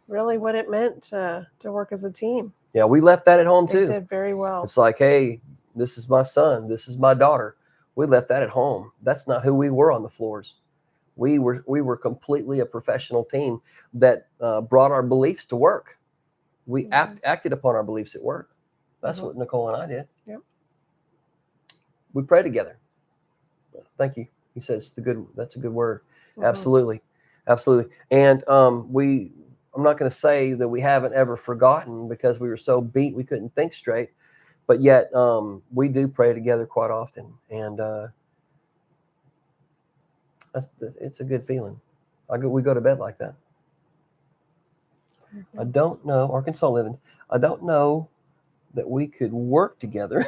really what it meant to work as a team. Yeah, we left that at home too. They did very well. It's like, hey, this is my son. This is my daughter. We left that at home. That's not who we were on the floors. We were completely a professional team that brought our beliefs to work. We acted upon our beliefs at work. That's what Nicole and I did. Yep. We pray together. Thank you. He says that's a good word. Absolutely. Absolutely. And I'm not going to say that we haven't ever forgotten, because we were so beat we couldn't think straight. But yet, we do pray together quite often, and it's a good feeling. We go to bed like that. I don't know, Arkansas living. I don't know that we could work together.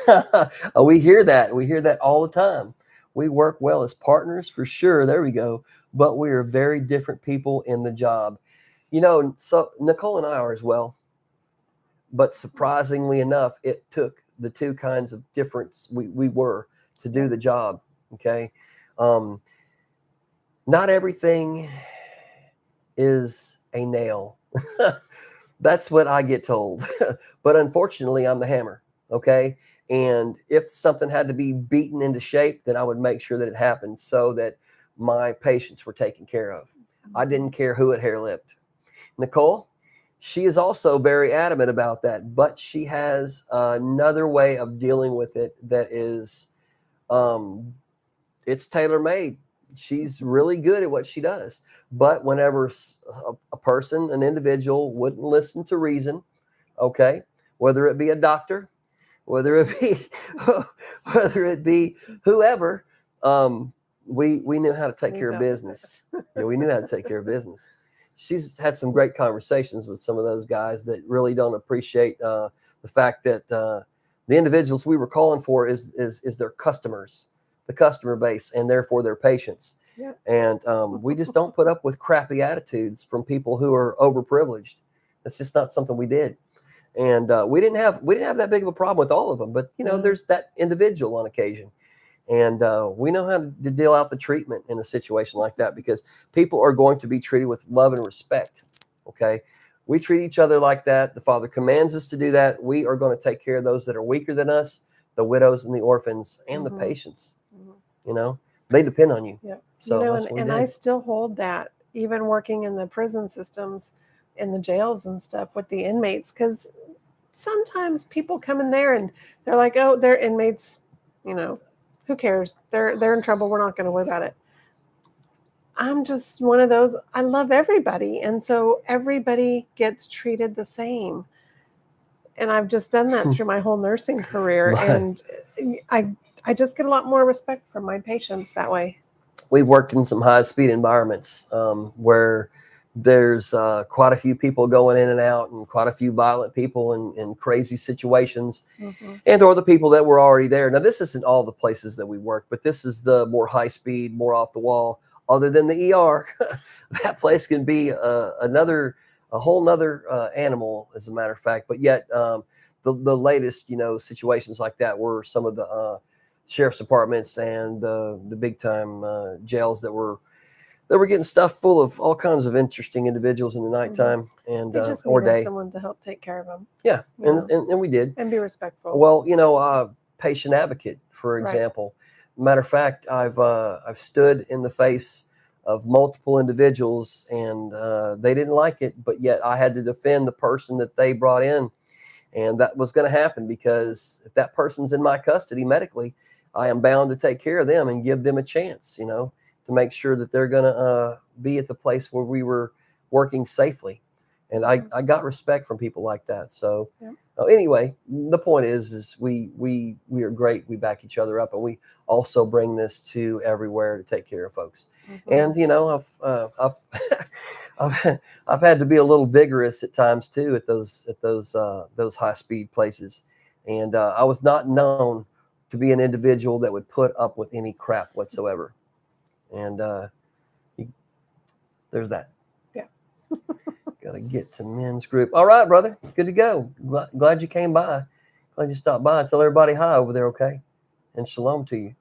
We hear that. We hear that all the time. We work well as partners for sure. There we go. But we are very different people in the job. You know, so Nicole and I are as well. But surprisingly enough, it took the two kinds of difference we were to do the job. Okay. Not everything is a nail. That's what I get told. But unfortunately, I'm the hammer. Okay. And if something had to be beaten into shape, then I would make sure that it happened so that my patients were taken care of. I didn't care who had hair lipped. Nicole, she is also very adamant about that, but she has another way of dealing with it that is, it's tailor-made. She's really good at what she does. But whenever a person, an individual, wouldn't listen to reason, okay, whether it be a doctor, whether it be whoever, we knew how to take care of business. Yeah, we knew how to take care of business. She's had some great conversations with some of those guys that really don't appreciate the fact that the individuals we were calling for is their customers, the customer base, and therefore their patients. Yeah. And we just don't put up with crappy attitudes from people who are overprivileged. That's just not something we did. And we didn't have that big of a problem with all of them, but you know, there's that individual on occasion. And we know how to deal out the treatment in a situation like that, because people are going to be treated with love and respect. Okay. We treat each other like that. The Father commands us to do that. We are going to take care of those that are weaker than us, the widows and the orphans and the patients. You know, they depend on you. Yeah. So you know, and I still hold that, even working in the prison systems, in the jails and stuff with the inmates, because sometimes people come in there and they're like, oh, they're inmates, you know, who cares? They're in trouble. We're not going to worry about it. I'm just one of those. I love everybody. And so everybody gets treated the same. And I've just done that through my whole nursing career. Right. And I just get a lot more respect from my patients that way. We've worked in some high-speed environments where there's quite a few people going in and out, and quite a few violent people in crazy situations, and or the people that were already there. Now, this isn't all the places that we work, but this is the more high-speed, more off the wall. Other than the ER, that place can be a whole nother animal, as a matter of fact. But yet, the latest, you know, situations like that were some of the sheriff's departments and the big time jails that were getting stuffed full of all kinds of interesting individuals in the nighttime and or day. Someone to help take care of them. Yeah, and we did. And be respectful. Well, you know, patient advocate, for example. Right. Matter of fact, I've stood in the face of multiple individuals, and they didn't like it, but yet I had to defend the person that they brought in. And that was going to happen because if that person's in my custody medically, I am bound to take care of them and give them a chance, to make sure that they're going to be at the place where we were working safely. And I got respect from people like that. So anyway, the point is we are great. We back each other up, and we also bring this to everywhere to take care of folks. And I've had to be a little vigorous at times too at those high speed places, and I was not known to be an individual that would put up with any crap whatsoever. And there's that. Yeah. Got to get to men's group. All right, brother. Good to go. Glad you came by. Glad you stopped by. Tell everybody hi over there, okay? And shalom to you.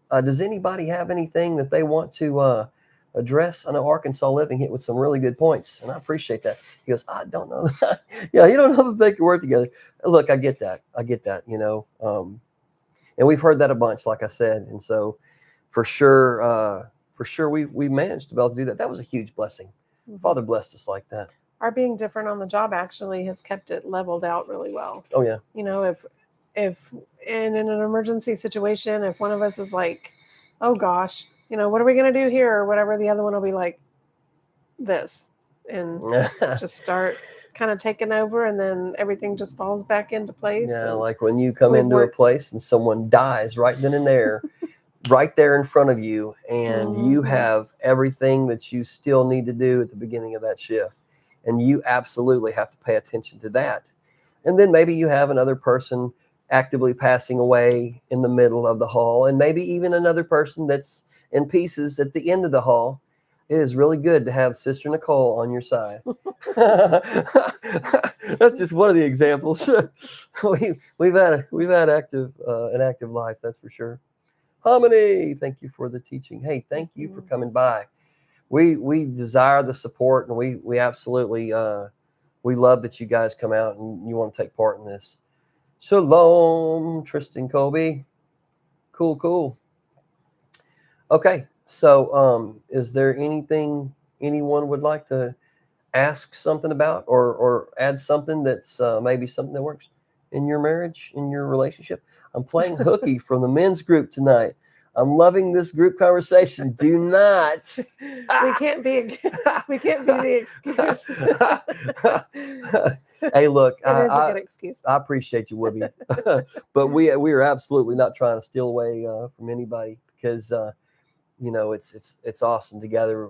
Does anybody have anything that they want to address? I know Arkansas Living hit with some really good points, and I appreciate that. He goes, I don't know. Yeah, you don't know that they can work together. Look, I get that. And we've heard that a bunch, like I said. And so for sure, we managed to be able to do that. That was a huge blessing. Father blessed us like that. Our being different on the job actually has kept it leveled out really well. Oh, yeah. If in an emergency situation, if one of us is like, oh gosh, what are we going to do here or whatever, the other one will be like this and just start kind of taking over, and then everything just falls back into place. Yeah, like when you come into a place and someone dies right then and there, right there in front of you, and you have everything that you still need to do at the beginning of that shift. And you absolutely have to pay attention to that. And then maybe you have another person actively passing away in the middle of the hall, and maybe even another person that's in pieces at the end of the hall. It is really good to have Sister Nicole on your side. That's just one of the examples. we've had an active life, that's for sure. Harmony, thank you for the teaching. Hey, thank you for coming by. We desire the support, and we absolutely we love that you guys come out and you want to take part in this. Shalom, Tristan Colby. Cool. Okay, so is there anything anyone would like to ask something about or add something that's maybe something that works in your marriage, in your relationship? I'm playing hooky from the men's group tonight. I'm loving this group conversation. Do not. We can't be the excuse. Hey, look, it is a good excuse. I appreciate you, Wibby. But we are absolutely not trying to steal away from anybody, because it's awesome together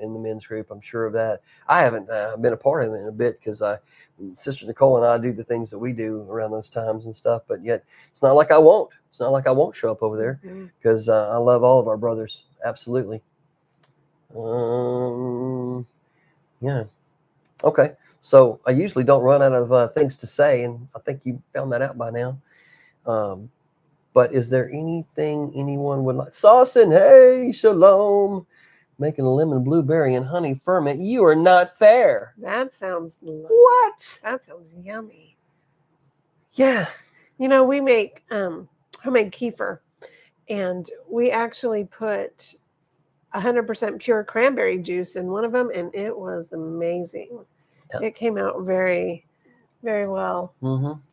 in the men's group. I'm sure of that. I haven't been a part of it in a bit because Sister Nicole and I do the things that we do around those times and stuff. But yet, it's not like I won't. It's not like I won't show up over there, because I love all of our brothers. Absolutely. Yeah. Okay. So I usually don't run out of things to say, and I think you found that out by now. But is there anything anyone would like? Saucin', hey, shalom. Making a lemon, blueberry, and honey ferment. You are not fair. That sounds what? That sounds yummy. Yeah. We make homemade kefir, and we actually put 100% pure cranberry juice in one of them, and it was amazing. Yeah. It came out very, very well.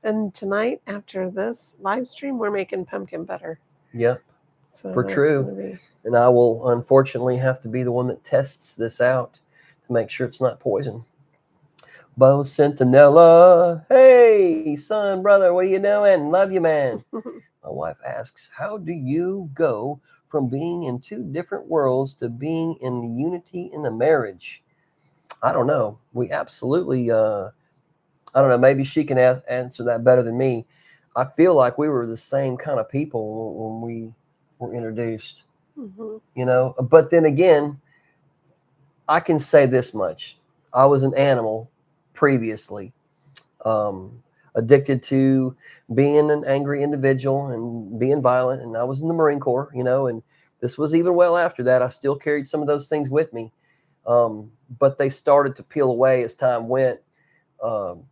And tonight, after this live stream, we're making pumpkin butter. Yep. So for true. And I will unfortunately have to be the one that tests this out to make sure it's not poison. Bo Centinella. Hey, son, brother, what are you doing? Love you, man. My wife asks, how do you go from being in two different worlds to being in the unity in a marriage? I don't know. We absolutely, I don't know. Maybe she can answer that better than me. I feel like we were the same kind of people when we were introduced, But then again, I can say this much. I was an animal previously, addicted to being an angry individual and being violent. And I was in the Marine Corps, and this was even well after that. I still carried some of those things with me. But they started to peel away as time went. And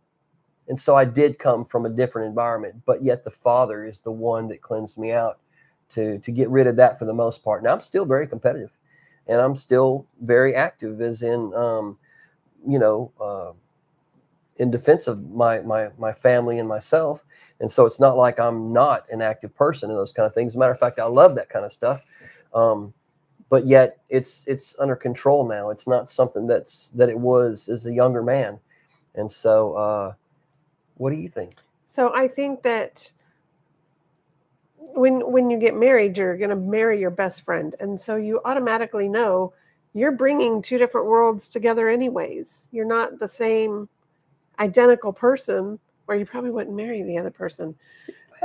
so I did come from a different environment, but yet the Father is the one that cleansed me out to get rid of that for the most part. Now I'm still very competitive, and I'm still very active, as in, you know, in defense of my family and myself. And so it's not like I'm not an active person in those kind of things. As a matter of fact, I love that kind of stuff. But yet it's under control now. It's not something that it was as a younger man. And so, what do you think? So I think that when you get married, you're going to marry your best friend, and so you automatically know you're bringing two different worlds together anyways. You're not the same identical person, or you probably wouldn't marry the other person.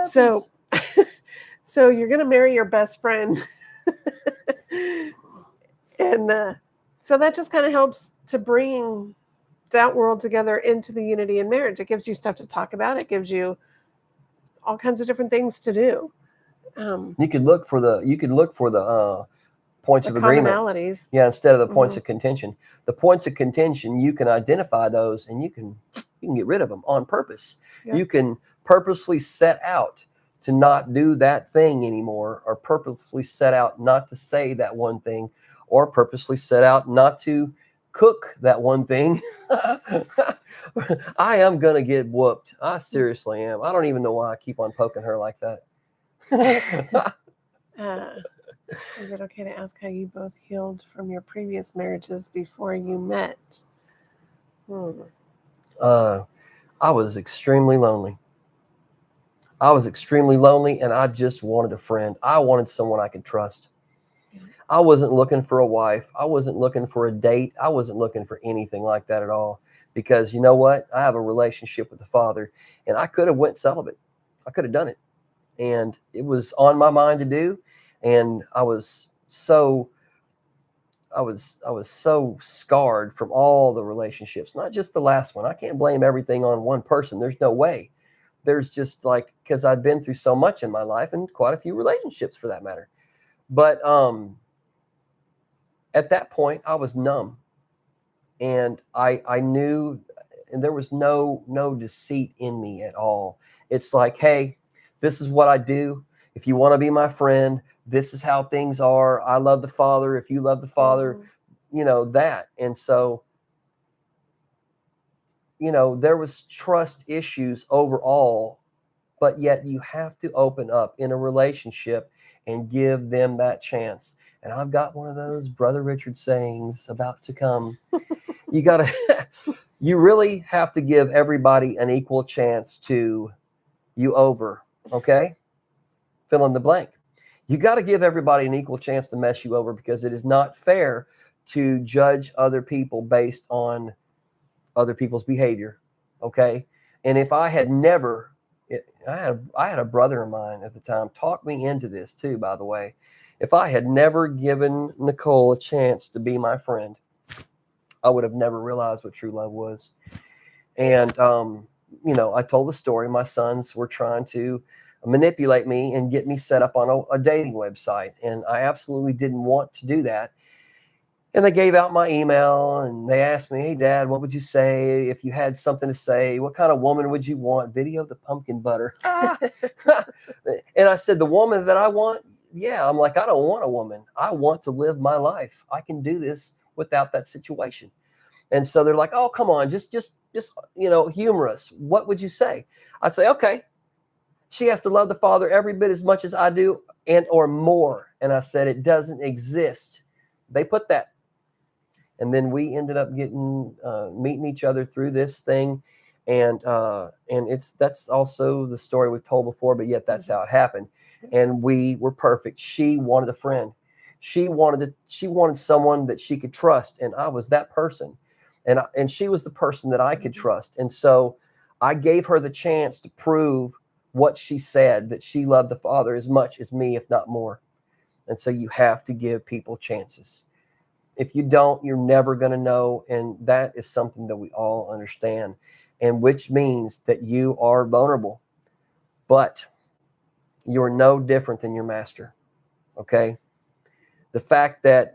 So so you're going to marry your best friend. And so that just kind of helps to bring that world together into the unity in marriage. It gives you stuff to talk about. It gives you all kinds of different things to do. You could look for the points of agreement. Commonalities. Yeah, instead of the points of contention. The points of contention, you can identify those, and you can get rid of them on purpose. Yeah. You can purposely set out to not do that thing anymore, or purposely set out not to say that one thing, or purposely set out not to cook that one thing. I am gonna get whooped. I seriously am. I don't even know why I keep on poking her like that. Is it okay to ask how you both healed from your previous marriages before you met? I was extremely lonely. And I just wanted a friend. I wanted someone I could trust. I wasn't looking for a wife. I wasn't looking for a date. I wasn't looking for anything like that at all. Because you know what? I have a relationship with the Father, and I could have went celibate. I could have done it. And it was on my mind to do. And I was so scarred from all the relationships, not just the last one. I can't blame everything on one person. There's no way. There's just like, because I've been through so much in my life, and quite a few relationships for that matter. But at that point, I was numb, and I knew, and there was no deceit in me at all. It's like, hey, this is what I do. If you want to be my friend, this is how things are. I love the Father. If you love the Father, you know that. And so, you know, there was trust issues overall, but yet you have to open up in a relationship and give them that chance. And I've got one of those Brother Richard sayings about to come. You really have to give everybody an equal chance to you over. Okay? Fill in the blank. You got to give everybody an equal chance to mess you over, because it is not fair to judge other people based on other people's behavior. Okay? And if I had never, I had a brother of mine at the time talk me into this too, by the way. If I had never given Nicole a chance to be my friend, I would have never realized what true love was. And, you know, I told the story. My sons were trying to manipulate me and get me set up on a dating website. And I absolutely didn't want to do that. And they gave out my email, and they asked me, hey, Dad, what would you say if you had something to say? What kind of woman would you want? Video the pumpkin butter. And I said, the woman that I want? Yeah. I'm like, I don't want a woman. I want to live my life. I can do this without that situation. And so they're like, oh, come on, just, you know, humor us. What would you say? I'd say, okay, she has to love the Father every bit as much as I do, and or more. And I said, it doesn't exist. They put that. And then we ended up meeting each other through this thing. And that's also the story we've told before, but yet that's how it happened. And we were perfect. She wanted a friend. She wanted someone that she could trust. And I was that person. And she was the person that I could trust. And so I gave her the chance to prove what she said, that she loved the Father as much as me, if not more. And so you have to give people chances. If you don't, you're never going to know. And that is something that we all understand, and which means that you are vulnerable, but you're no different than your master. Okay. The fact that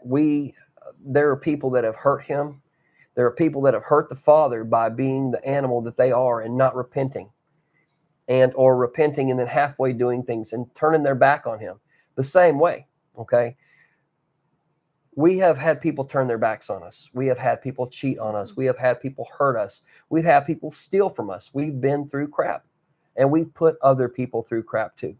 there are people that have hurt him. There are people that have hurt the Father by being the animal that they are and not repenting, or repenting and then halfway doing things and turning their back on him the same way. Okay. We have had people turn their backs on us. We have had people cheat on us. We have had people hurt us. We've had people steal from us. We've been through crap, and we've put other people through crap too.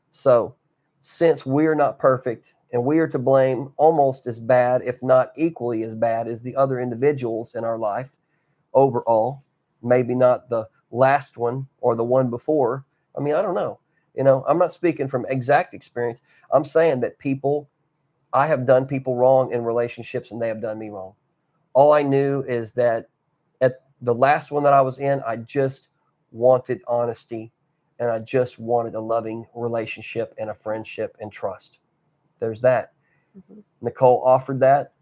So since we're not perfect and we are to blame almost as bad, if not equally as bad as the other individuals in our life overall, maybe not the last one or the one before. I mean, I don't know. I'm not speaking from exact experience. I'm saying that I have done people wrong in relationships and they have done me wrong. All I knew is that at the last one that I was in, I just wanted honesty and I just wanted a loving relationship and a friendship and trust. There's that. Nicole offered that.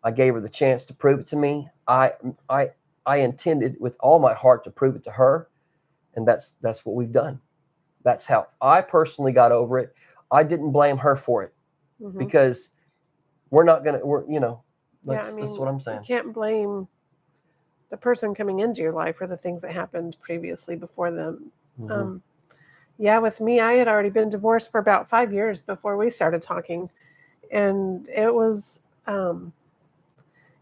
I gave her the chance to prove it to me. I intended with all my heart to prove it to her. And that's what we've done. That's how I personally got over it. I didn't blame her for it because that's what I'm saying. You can't blame the person coming into your life for the things that happened previously before them. With me, I had already been divorced for about 5 years before we started talking. And it was kind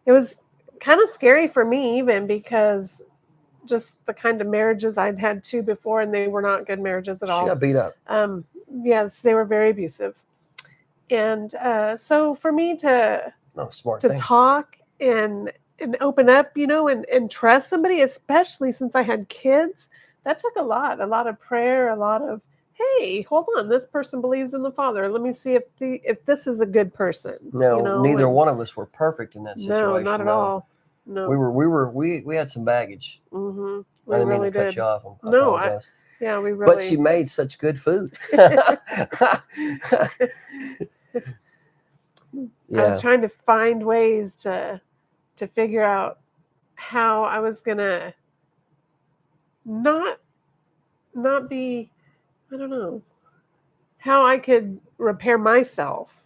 of scary for me even because just the kind of marriages I'd had two before, and they were not good marriages at all. She got beat up. Yes, they were very abusive. And so for me to talk and open up, and trust somebody, especially since I had kids, that took a lot of prayer, a lot of, hey, hold on, this person believes in the Father. Let me see if this is a good person. No, neither one of us were perfect in that situation. No, not at all. No, we had some baggage. Mm-hmm. I didn't mean to cut you off. I apologize. We really. But she made such good food. I was trying to find ways to figure out how I was gonna not be, I don't know, how I could repair myself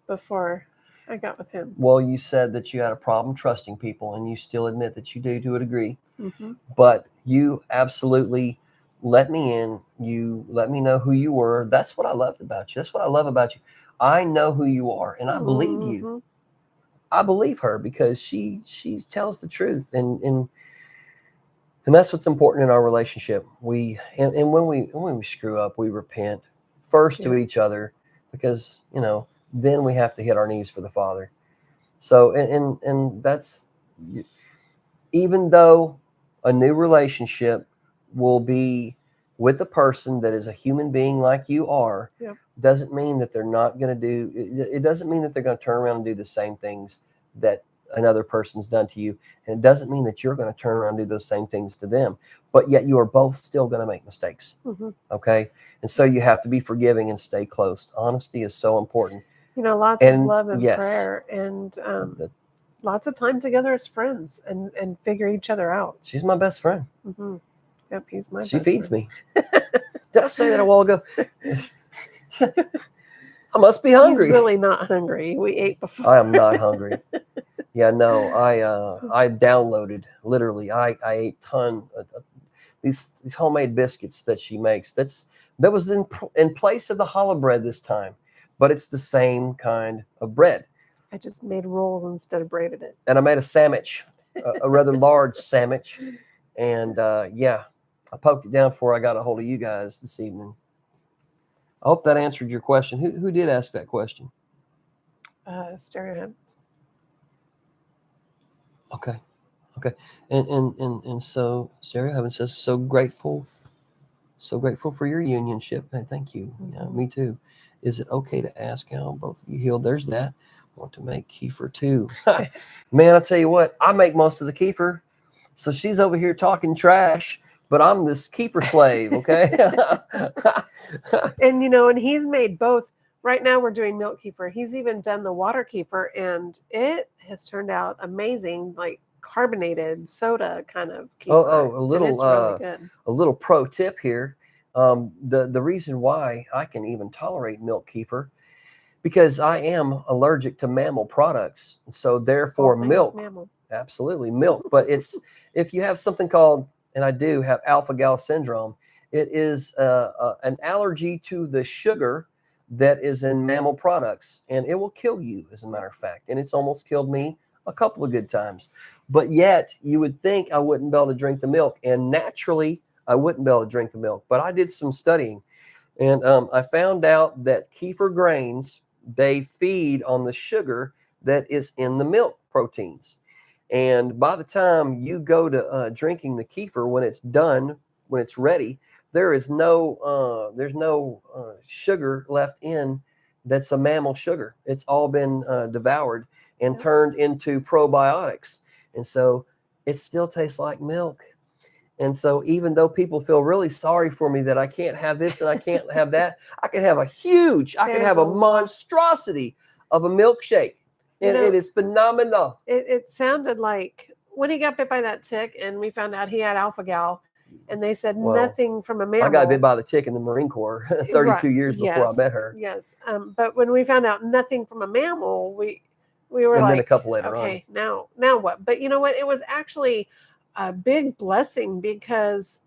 before I got with him. Well, you said that you had a problem trusting people, and you still admit that you do to a degree. But you absolutely let me in. You let me know who you were. That's what I loved about you. That's what I love about you. I know who you are, and I believe you. I believe her because she tells the truth, and that's what's important in our relationship. When we screw up, we repent first to each other, because then we have to hit our knees for the Father. So and that's, even though a new relationship will be with a person that is a human being like you are, doesn't mean that they're not going to do it. Doesn't mean that they're going to turn around and do the same things that another person's done to you. And it doesn't mean that you're going to turn around and do those same things to them. But yet you are both still going to make mistakes. Okay? And so you have to be forgiving and stay close. Honesty is so important. Lots of love and prayer, and lots of time together as friends and figure each other out. She's my best friend. Yep, he's my She feeds me. Did I say that a while ago? I must be hungry. He's really not hungry. We ate before. I am not hungry. Yeah, no, I downloaded, literally. I ate a ton of these homemade biscuits that she makes. That was in place of the challah bread this time, but it's the same kind of bread. I just made rolls instead of braided it. And I made a sandwich, a rather large sandwich. And I poked it down before I got a hold of you guys this evening. I hope that answered your question. Who did ask that question? Stereo Habits. Okay. And so Stereo Habits says, so grateful for your unionship. Hey, thank you. Yeah, me too. Is it okay to ask how both of you healed? There's that. Want to make kefir too. Man, I tell you what, I make most of the kefir. So she's over here talking trash, but I'm this kefir slave, okay? And he's made both. Right now we're doing milk kefir. He's even done the water kefir, and it has turned out amazing, like carbonated soda kind of kefir. A little pro tip here. The reason why I can even tolerate milk kefir, because I am allergic to mammal products. So therefore milk, absolutely milk. But it's, if you have something called, and I do have alpha-gal syndrome, it is an allergy to the sugar that is in mammal products, and it will kill you, as a matter of fact. And it's almost killed me a couple of good times. But yet you would think I wouldn't be able to drink the milk, and naturally I wouldn't be able to drink the milk. But I did some studying, and I found out that kefir grains, they feed on the sugar that is in the milk proteins. And by the time you go to drinking the kefir, when it's done, when it's ready, there's no sugar left in that's a mammal sugar. It's all been devoured and turned into probiotics. And so it still tastes like milk. And so even though people feel really sorry for me that I can't have this and I can't have that, I can have a monstrosity of a milkshake. And it is phenomenal. It sounded like when he got bit by that tick and we found out he had alpha-gal, and they said nothing from a mammal. I got bit by the tick in the Marine Corps 32 years before I met her. Yes. But when we found out nothing from a mammal, we were and like, then a couple later on. Okay, now what? But you know what? It was actually a big blessing because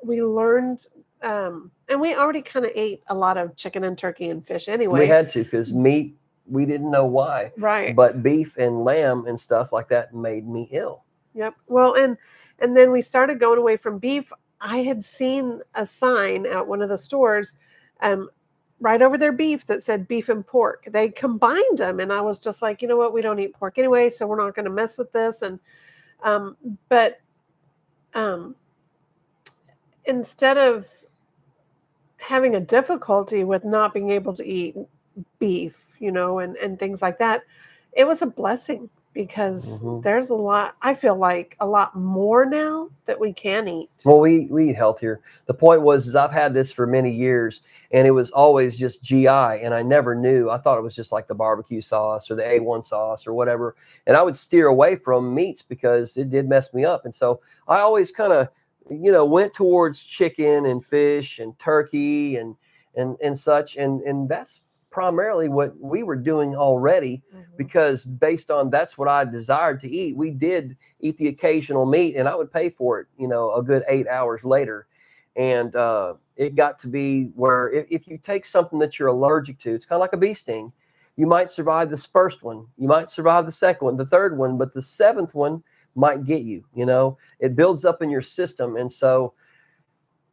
we learned, and we already kind of ate a lot of chicken and turkey and fish anyway. We had to, because meat, we didn't know why. Right. But beef and lamb and stuff like that made me ill. Yep. Well, and then we started going away from beef. I had seen a sign at one of the stores right over their beef that said beef and pork. They combined them, and I was just like, you know what? We don't eat pork anyway, so we're not going to mess with this. And but instead of having a difficulty with not being able to eat beef, and things like that, it was a blessing. Because there's a lot, I feel like a lot more now that we can eat. Well, we eat healthier. The point is I've had this for many years, and it was always just GI, and I never knew. I thought it was just like the barbecue sauce or the A1 sauce or whatever. And I would steer away from meats because it did mess me up. And so I always kind of, went towards chicken and fish and turkey and such. And that's primarily what we were doing already, because based on that's what I desired to eat. We did eat the occasional meat, and I would pay for it, a good 8 hours later. And it got to be where if you take something that you're allergic to, it's kind of like a bee sting. You might survive this first one, you might survive the second one, the third one, but the seventh one might get you. It builds up in your system. And so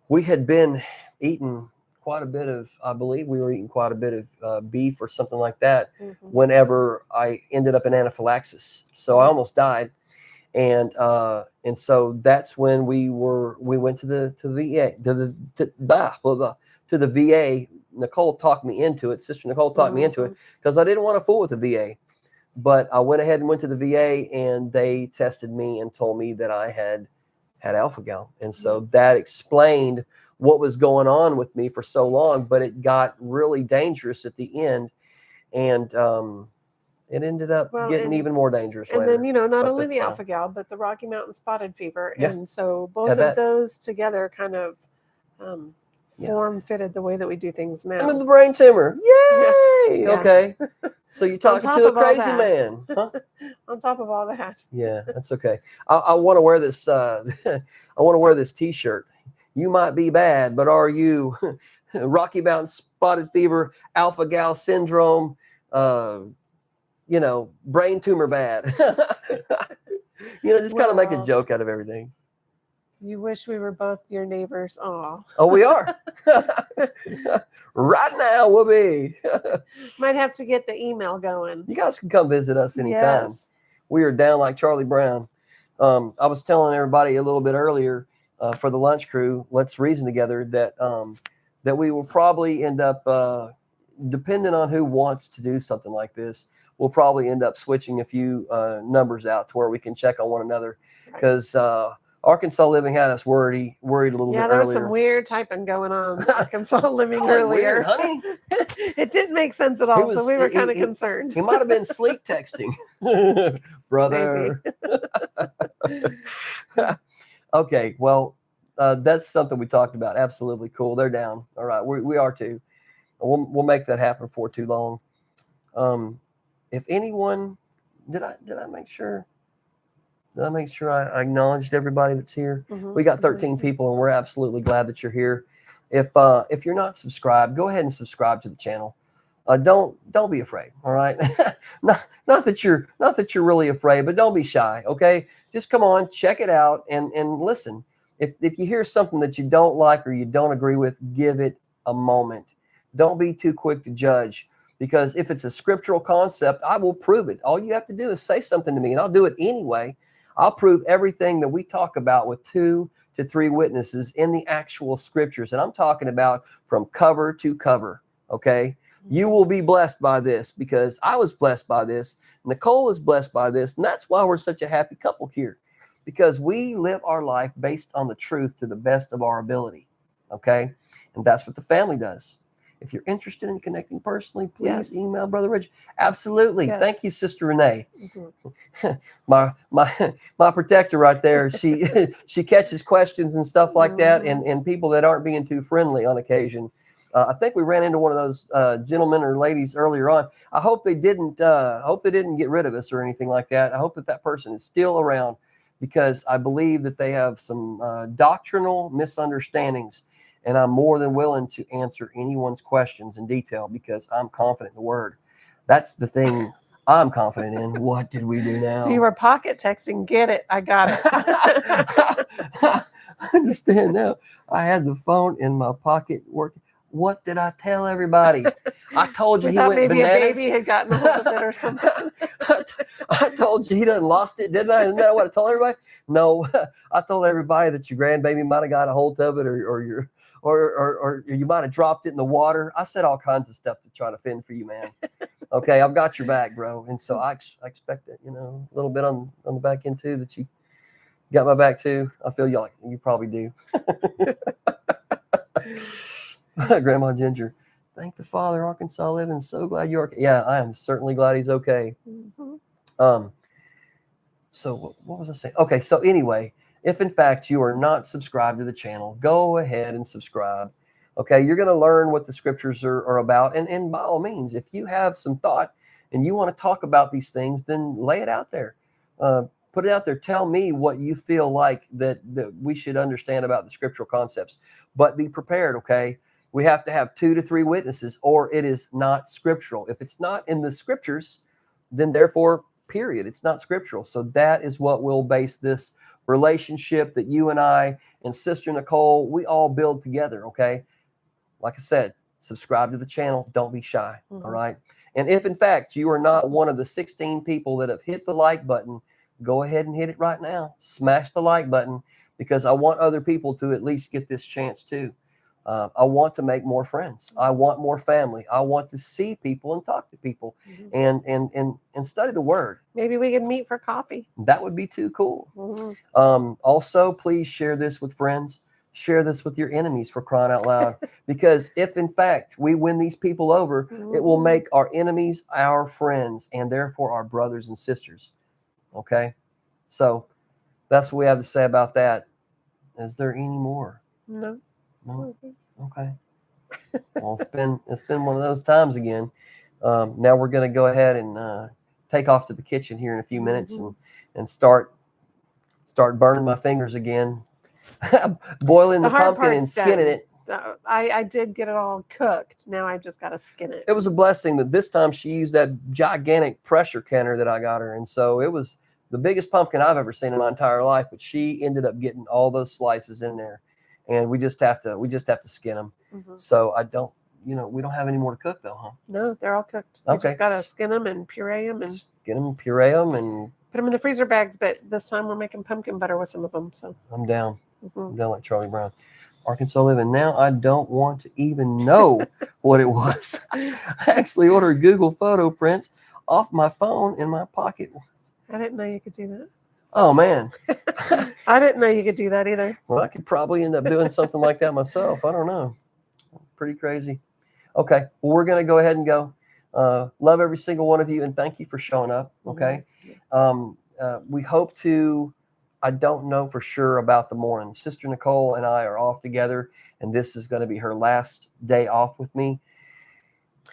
we had been eating quite a bit of, I believe we were eating quite a bit of beef or something like that whenever I ended up in anaphylaxis. So I almost died. And so that's when we went to the VA. Nicole talked me into it. Sister Nicole talked me into it because I didn't want to fool with the VA. But I went ahead and went to the VA, and they tested me and told me that I had alpha-gal. And so that explained what was going on with me for so long, but it got really dangerous at the end. And it ended up getting even more dangerous later. And then, not only the alpha-gal, but the Rocky Mountain spotted fever. Yeah. And so both of those together kind of form-fitted the way that we do things now. And then the brain tumor. Yay! Yeah. Okay. So you're talking to a crazy man. Huh? On top of all that. Yeah, that's okay. I want to wear this. I want to wear this T-shirt. You might be bad, but are you Rocky Mountain spotted fever, alpha-gal syndrome, brain tumor bad? Just kind of make a joke out of everything. You wish we were both your neighbors. Oh, we are. Right now, we'll be. Might have to get the email going. You guys can come visit us anytime. Yes. We are down like Charlie Brown. I was telling everybody a little bit earlier for the lunch crew, let's reason together that we will probably end up, depending on who wants to do something like this, we'll probably end up switching a few numbers out to where we can check on one another. Because Arkansas Living had us worried a little bit earlier. Yeah, there was some weird tying going on Arkansas Living earlier. Weird, honey. It didn't make sense at all, so we were kind of concerned. He might have been sleep texting. Brother. Okay, well, that's something we talked about. Absolutely cool. They're down. All right, we are too. We'll make that happen before too long. If anyone, did I make sure? Did I make sure I acknowledged everybody that's here? We got 13 people, and we're absolutely glad that you're here. If you're not subscribed, go ahead and subscribe to the channel. don't be afraid. All right. not that you're really afraid, but don't be shy. Okay. Just come on, check it out and listen. If you hear something that you don't like or you don't agree with, give it a moment. Don't be too quick to judge, because if it's a scriptural concept, I will prove it. All you have to do is say something to me and I'll do it anyway. I'll prove everything that we talk about with 2 to 3 witnesses in the actual scriptures. And I'm talking about from cover to cover. Okay. You will be blessed by this, because I was blessed by this. Nicole was blessed by this. And that's why we're such a happy couple here, because we live our life based on the truth to the best of our ability. Okay. And that's what the family does. If you're interested in connecting personally, please email Brother Rich. Absolutely. Yes. Thank you, Sister Renee. my protector right there. She catches questions and stuff like that, and people that aren't being too friendly on occasion. I think we ran into one of those gentlemen or ladies earlier on. I hope they didn't get rid of us or anything like that. I hope that person is still around, because I believe that they have some doctrinal misunderstandings. And I'm more than willing to answer anyone's questions in detail, because I'm confident in the word. That's the thing I'm confident in. What did we do now? So you were pocket texting. Get it. I got it. I understand now. I had the phone in my pocket working. What did I tell everybody? I told you he went maybe bananas. A baby had gotten a hold of it or something. I told you he done lost it, didn't I? Isn't that what I told everybody? No, I told everybody that your grandbaby might have got a hold of it, or you might have dropped it in the water. I said all kinds of stuff to try to fend for you, man. Okay, I've got your back, bro. And so I expect that, a little bit on the back end too, that you got my back too. I feel you probably do. Grandma Ginger, thank the Father, Arkansas living. So glad you're. Yeah, I am certainly glad he's okay. So what was I saying? Okay, so anyway, if in fact you are not subscribed to the channel, go ahead and subscribe. Okay, you're going to learn what the scriptures are about. And by all means, if you have some thought and you want to talk about these things, then lay it out there. Put it out there. Tell me what you feel like that we should understand about the scriptural concepts. But be prepared, okay? We have to have 2 to 3 witnesses, or it is not scriptural. If it's not in the scriptures, then therefore, period, it's not scriptural. So that is what we'll base this relationship that you and I and Sister Nicole, we all build together, okay? Like I said, subscribe to the channel. Don't be shy, all right? And if in fact you are not one of the 16 people that have hit the like button, go ahead and hit it right now. Smash the like button, because I want other people to at least get this chance too. I want to make more friends. I want more family. I want to see people and talk to people and study the word. Maybe we could meet for coffee. That would be too cool. Also, please share this with friends. Share this with your enemies, for crying out loud. Because if in fact we win these people over, it will make our enemies our friends, and therefore our brothers and sisters. Okay? So that's what we have to say about that. Is there any more? No. Okay. Well, it's been one of those times again. Now we're going to go ahead and take off to the kitchen here in a few minutes and start burning my fingers again, boiling the pumpkin and skinning it. I did get it all cooked. Now I just got to skin it. It was a blessing that this time she used that gigantic pressure canner that I got her, and so it was the biggest pumpkin I've ever seen in my entire life. But she ended up getting all those slices in there. And we just have to skin them. So I don't, we don't have any more to cook though, huh? No, they're all cooked. We just gotta skin them and puree them and skin them, puree them, and put them in the freezer bags. But this time we're making pumpkin butter with some of them. So I'm down. I'm down like Charlie Brown. Arkansas living. Now I don't want to even know what it was. I actually ordered Google photo prints off my phone in my pocket. I didn't know you could do that. Oh, man. I didn't know you could do that either. Well, I could probably end up doing something like that myself. I don't know. Pretty crazy. Okay. Well, we're going to go ahead and go. Love every single one of you, and thank you for showing up. Okay. We hope to, I don't know for sure about the morning. Sister Nicole and I are off together, and this is going to be her last day off with me.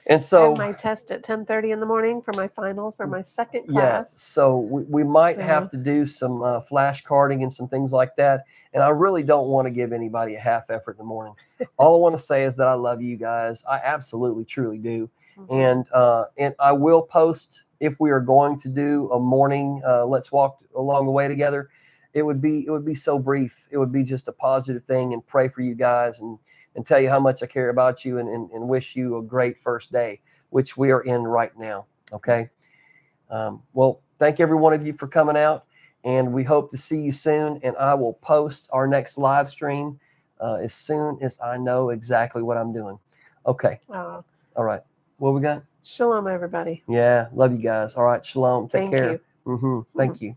And I so, have my test at 10:30 in the morning for my finals for my second yeah, class. so we might have So to do some flashcarding and some things like that. And I really don't want to give anybody a half effort in the morning. All I want to say is that I love you guys. I absolutely, truly do. mhm. And I will post if we are going to do a morning let's walk along the way together. It would be so brief. It would be just a positive thing and pray for you guys and tell you how much I care about you and wish you a great first day, which we are in right now. Okay. Well, thank every one of you for coming out, and we hope to see you soon. And I will post our next live stream as soon as I know exactly what I'm doing. Okay. All right. What we got? Shalom, everybody. Yeah. Love you guys. All right. Shalom. Take Thank care. you. Thank you.